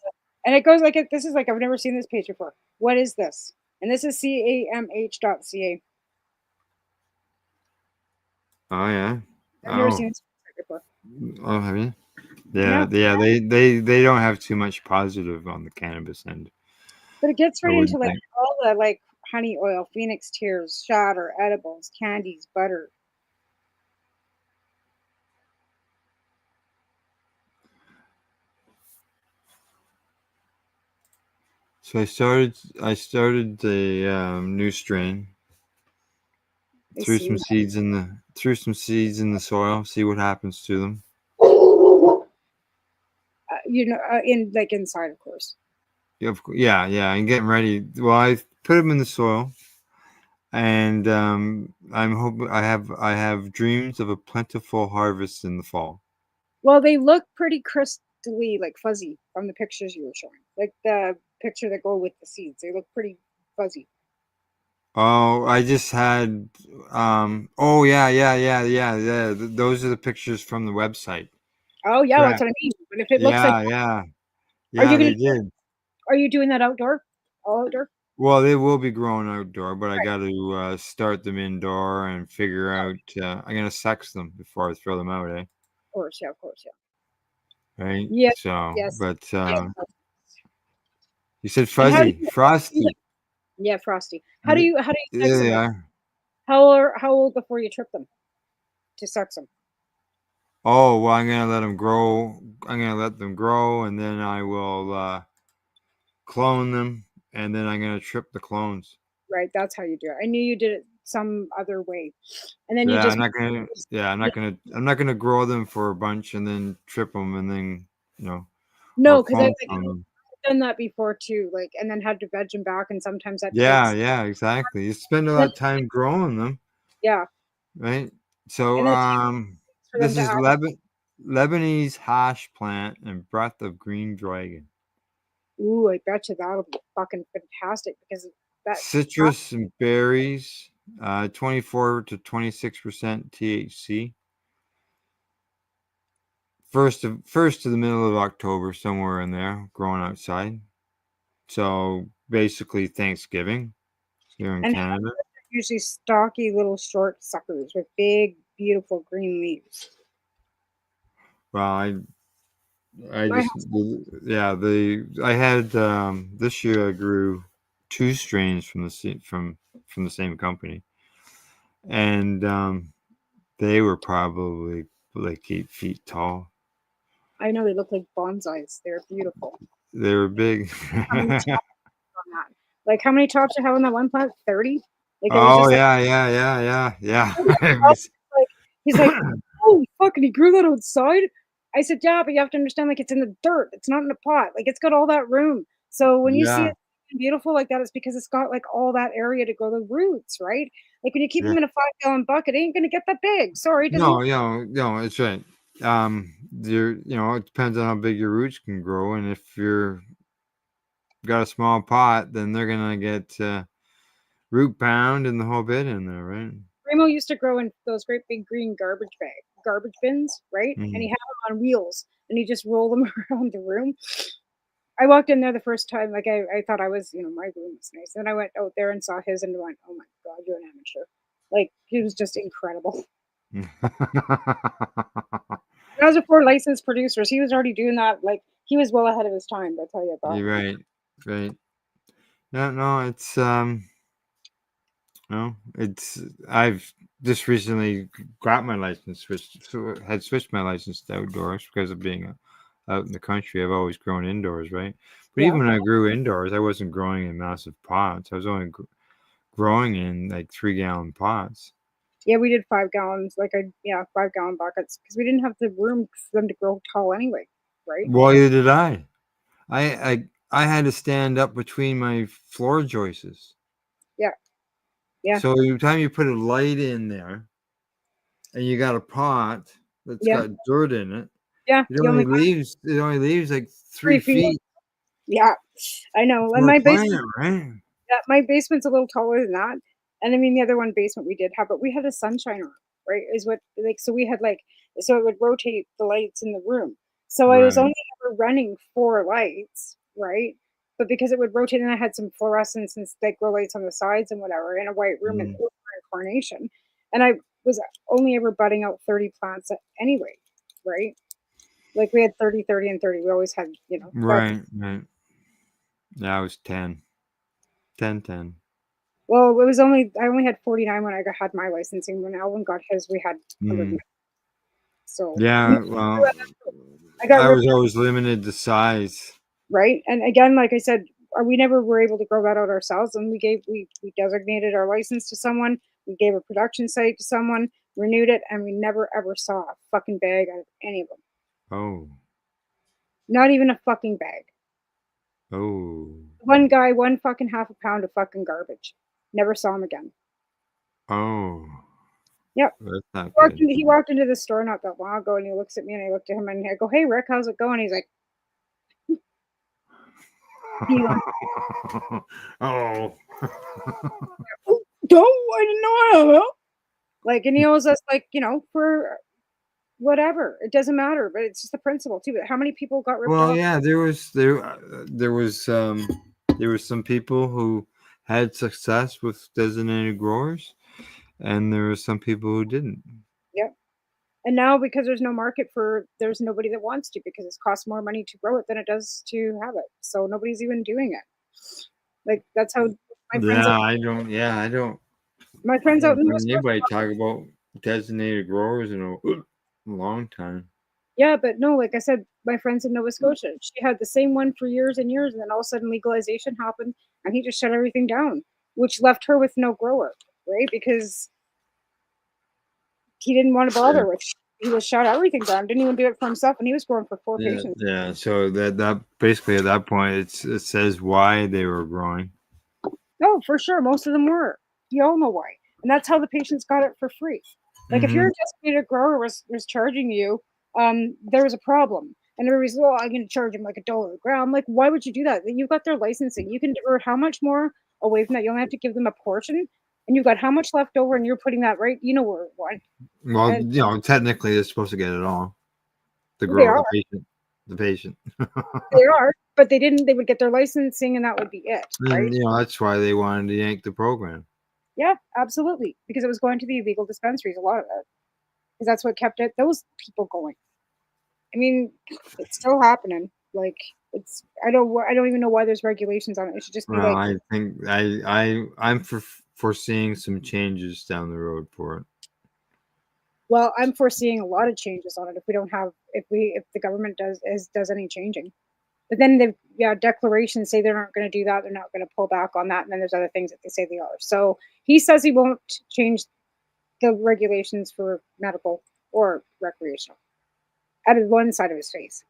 and it goes like this is like I've never seen this page before. What is this? And this is camh.ca. Oh yeah. I've never seen this before. Oh, have you? Yeah. They don't have too much positive on the cannabis end. But it gets right into like all the like honey oil, phoenix tears, shatter, edibles, candies, butter. So I started the new strain. Threw some seeds in the soil. See what happens to them. In like inside, of course. Yeah. And getting ready. Well, I put them in the soil, and I'm hoping I have dreams of a plentiful harvest in the fall. Well, they look pretty crystally, like fuzzy from the pictures you were showing. Like the picture that go with the seeds, they look pretty fuzzy. Oh, I just had. Oh yeah. Those are the pictures from the website. Oh yeah, that's what I mean. But if it looks like yeah, they did. Are you doing that outdoor? All outdoor? Well, they will be growing outdoor, but I got to start them indoor and figure out. I'm gonna sex them before I throw them out, eh? Of course, yeah. Right. Yeah. So, yes. But you said fuzzy, frosty. Yeah, frosty. How do you sex Yeah, them? they Like, are. how old before you trip them to sex them? Oh, well, I'm gonna let them grow. I'm gonna let them grow, and then I will clone them, and then I'm gonna trip the clones. Right, that's how you do it. I knew you did it some other way, and then you Yeah, just I'm not gonna. Yeah, I'm not gonna grow them for a bunch and then trip them and then or no, because clone I've from them. done that before too. Like, and then had to veg them back, and sometimes that Yeah, takes. yeah, exactly. You spend a Then, lot of time growing them, yeah, right? So and then it takes for them this to is act. Lebanese hash plant and breath of green dragon. Ooh, I bet you that'll be fucking fantastic because that. Citrus and berries, 24 to 26% THC. First to the middle of October, somewhere in there, growing outside. So basically Thanksgiving here in And Canada. usually stocky little short suckers with big, beautiful green leaves. Well, I My just house, I had this year I grew two strains from the same company, and they were probably like 8 feet tall. I know they look like bonsais. They're beautiful. They were big. How many tops on that? Like how many tops you have on that one plant? 30? Like it was Oh just like, yeah. It oh, was- like he's like, holy fucking he grew that outside. I said, yeah, but you have to understand, like it's in the dirt. It's not in a pot. Like it's got all that room. So when you see yeah, it beautiful like that, it's because it's got like all that area to grow the roots, right? Like when you keep yeah. them in a 5-gallon bucket, it ain't gonna get that big. Sorry, it doesn't. No, it's right. It depends on how big your roots can grow, and if you're got a small pot, then they're gonna get root bound and the whole bit in there, right? Remo used to grow in those great big green garbage bins, right? And he Mhm. had them on wheels, and he just rolled them around the room. I walked in there the first time, like I thought I was, my room was nice. And then I went out there and saw his and went, oh my god, you're an amateur. Like he was just incredible. That was before licensed producers. He was already doing that. Like he was well ahead of his time. I'll tell you that. You're right, right. No, it's no, it's I've just recently got my license switched my license to outdoors because of being out in the country. I've always grown indoors, right? But Yeah. even when I grew indoors, I wasn't growing in massive pots. I was only growing in like 3-gallon pots. Yeah, we did 5 gallons, 5-gallon buckets because we didn't have the room for them to grow tall anyway, right? Well, either did I. I had to stand up between my floor joists. Yeah. Yeah. So every time you put a light in there and you got a pot that's Yeah. got dirt in it, Yeah. it You only only got leaves like 3 3 feet. feet Yeah. I know. And for a my plant, basement, right? yeah, my basement's a little taller than that. And I mean, the other one basement we did have, but we had a sunshine on, right? Is what like so we had so it would rotate the lights in the room. So I was Right. only ever running 4 lights, right? But because it would rotate, and I had some fluorescence and like grow lights on the sides and whatever in a white room and Mm. carnation, and I was only ever budding out 30 plants anyway, right? Like we had 30, 30, and 30. We always had, that. Right. Yeah, I was 10. 10. Well, I only had 49 when I had my licensing. When Alvin got his, we had 100. Mm. So Yeah, well, I got I ripped, was always limited to size. right? And again, like I said, we never were able to grow that out ourselves. And we designated our license to someone. We gave a production site to someone, renewed it, and we never ever saw a fucking bag out of any of them. Oh. Not even a fucking bag. Oh. One guy, one fucking half a pound of fucking garbage. Never saw him again. Oh. Yep. That's not good. He walked into the store not that long ago, and he looks at me, and I looked at him, and I go, "Hey, Rick, how's it going?" He's like, "He went, Oh. no, I didn't know." Like, and he owes us for whatever. It doesn't matter, but it's just the principle too. But how many people got ripped Well, off? yeah, there was some people who had success with designated growers, and there were some people who didn't. Yep. And now because there's nobody that wants to because it costs more money to grow it than it does to have it. So nobody's even doing it. Like that's how My friends, I don't. Yeah, I don't. my I friends out haven't in Nova heard Scotia. anybody talk about designated growers in a long time. Yeah, but no, like I said, my friends in Nova Scotia, she had the same one for years and years, and then all of a sudden legalization happened, and he just shut everything down, which left her with no grower, right? Because he didn't want to bother with. He was shut everything down. Didn't even do it for himself, and he was growing for 4 Yeah, patients. yeah. So that basically at that point it says why they were growing. No, for sure, most of them were. You all know why, and that's how the patients got it for free. Like if your designated grower was charging you, there was a problem, and everybody's, well, I'm going to charge him like $1 a gram. Like, why would you do that? You've got their licensing. You can divert how much more away from that. You only have to give them a portion, and you've got how much left over, and you're putting that right. You know where it went. Well, And technically they're supposed to get it all. The they grower, are, the patient. they are, but they didn't. They would get their licensing, and that would be it, right? And that's why they wanted to yank the program. Yeah, absolutely, because it was going to the illegal dispensaries. A lot of it, because that's what kept those people going. I mean, it's still happening. Like I don't even know why there's regulations on it. It should just be Well, like, I think I'm foreseeing some changes down the road for it. well, I'm foreseeing a lot of changes on it if the government does any changing. But then the declarations say they're not going to do that. They're not going to pull back on that. And then there's other things that they say they are. So he says he won't change the regulations for medical or recreational out of one side of his face.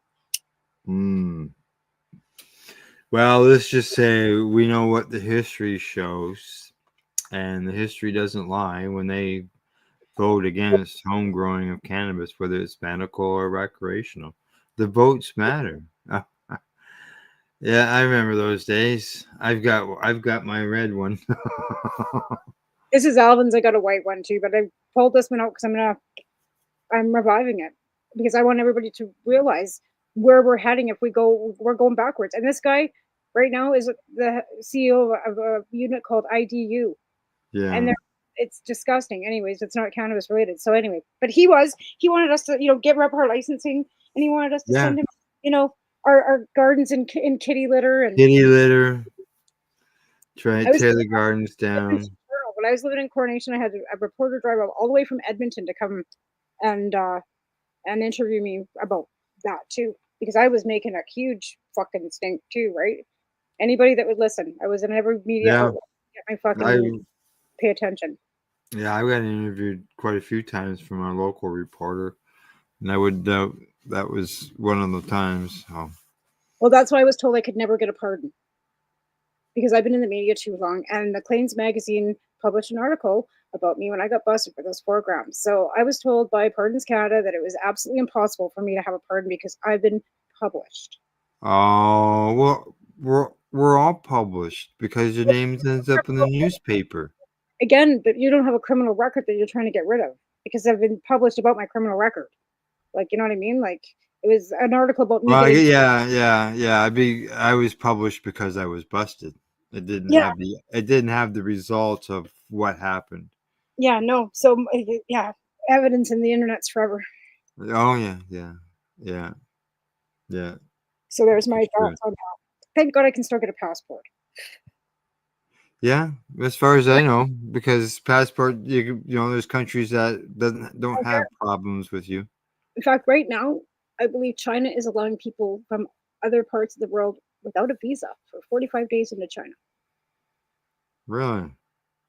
Well, let's just say we know what the history shows, and the history doesn't lie when they vote against home growing of cannabis, whether it's medical or recreational. The votes matter. Yeah, I remember those days. I've got my red one. This is Alvin's. I got a white one too, but I pulled this one out because I'm reviving it because I want everybody to realize where we're heading if we're going backwards. And this guy right now is the CEO of a unit called IDU. Yeah. And it's disgusting. Anyways, it's not cannabis related. So anyway, but he wanted us to, get rep our licensing, and he wanted us to send him, our gardens in kitty litter and kitty litter. Try to tear the gardens down. When I was living in Coronation, I had a reporter drive all the way from Edmonton to come and interview me about that too, because I was making a huge fucking stink too, right? Anybody that would listen, I was in every media outlet. Get my fucking pay attention. Yeah, I got interviewed quite a few times from our local reporter, and I would that was one of the times. So. Well, that's why I was told I could never get a pardon, because I've been in the media too long, and Maclean's magazine published an article about me when I got busted for those 4 grams. So I was told by Pardons Canada that it was absolutely impossible for me to have a pardon because I've been published. Oh, well, we're all published because your name ends up in the newspaper. Again, but you don't have a criminal record that you're trying to get rid of because I've been published about my criminal record. Like, you know what I mean? Like, it was an article about me. Well, I was published because I was busted. It didn't have the results of what happened. Yeah, no. So yeah, evidence in the internet's forever. Oh yeah. So there's my thoughts on that. Thank God I can still get a passport. Yeah, as far as I know, because passport, there's countries that don't have problems with you. In fact, right now, I believe China is allowing people from other parts of the world without a visa for 45 days into China. Really?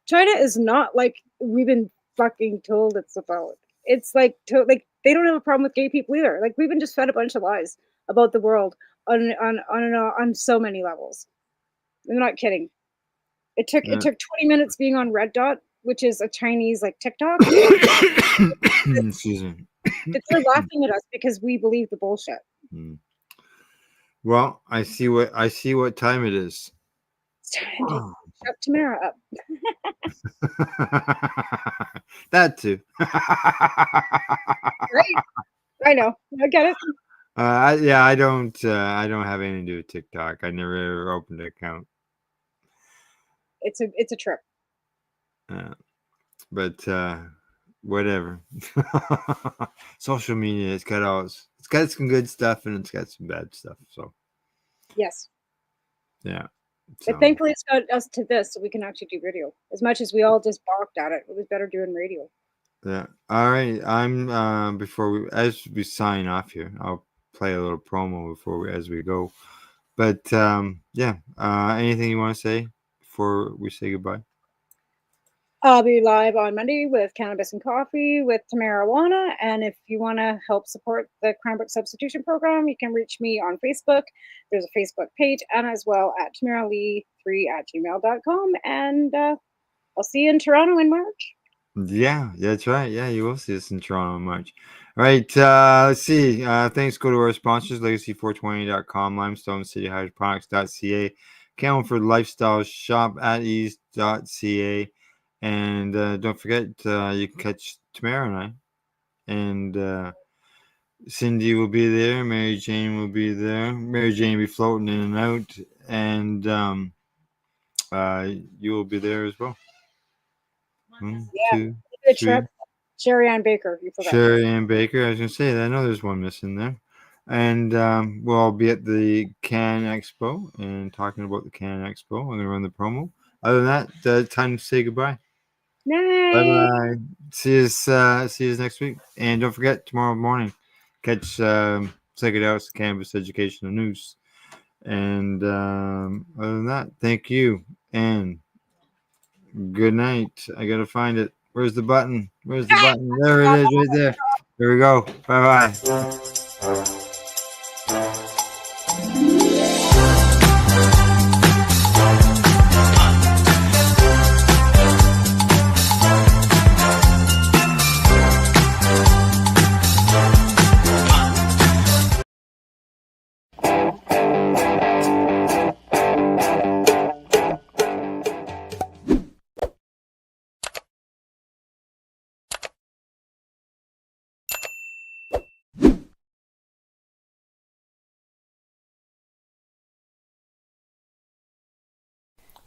China is not like we've been fucking told it's about. It's like they don't have a problem with gay people either. Like, we've been just fed a bunch of lies about the world on so many levels. I'm not kidding. It took 20 minutes being on Red Dot, which is a Chinese like TikTok. Excuse me. That they're laughing at us because we believe the bullshit. Well, I see what time it is. It's time to shut Tamara up. That too. Right? I know. I get it. I don't have anything to do with TikTok. I never ever opened an account. It's a trip. But whatever. Social media, it's got some good stuff and it's got some bad stuff. So yes. Yeah. But thankfully, it's got us to this, so we can actually do video. As much as we all just balked at it, it was better doing radio. Yeah. All right. I'm as we sign off here, I'll play a little promo as we go. But yeah. Anything you want to say before we say goodbye? I'll be live on Monday with Cannabis and Coffee with Tamara. And if you want to help support the Cranbrook Substitution Program, you can reach me on Facebook. There's a Facebook page, and as well at tamaralee3@gmail.com. And I'll see you in Toronto in March. Yeah, that's right. Yeah, you will see us in Toronto in March. All right. Let's see. Thanks go to our sponsors, legacy420.com, Limestone City Hydroponics.ca, Campbellford Lifestyle Shop, At-Eze.ca. And don't forget, you can catch Tamara and I. And Cindy will be there. Mary Jane will be there. Mary Jane will be floating in and out. And you will be there as well. 1, 2, 3. Sherry Ann Baker. You forgot. Sherry Ann Baker. I was going to say that. I know there's one missing there. And we'll all be at the Can Expo and talking about the Can Expo. I'm going to run the promo. Other than that, time to say goodbye. Night. Bye-bye. See you next week. And don't forget, tomorrow morning, catch Psychedelics, Cannabis Educational News. And other than that, thank you. And good night. I got to find it. Where's the button? Where's the button? There it is, right there. Here we go. Bye-bye.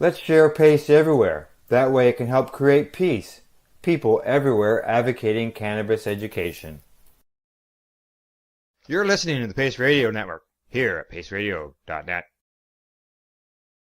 Let's share PACE everywhere. That way it can help create peace. People everywhere advocating cannabis education. You're listening to the Pace Radio Network here at paceradio.net.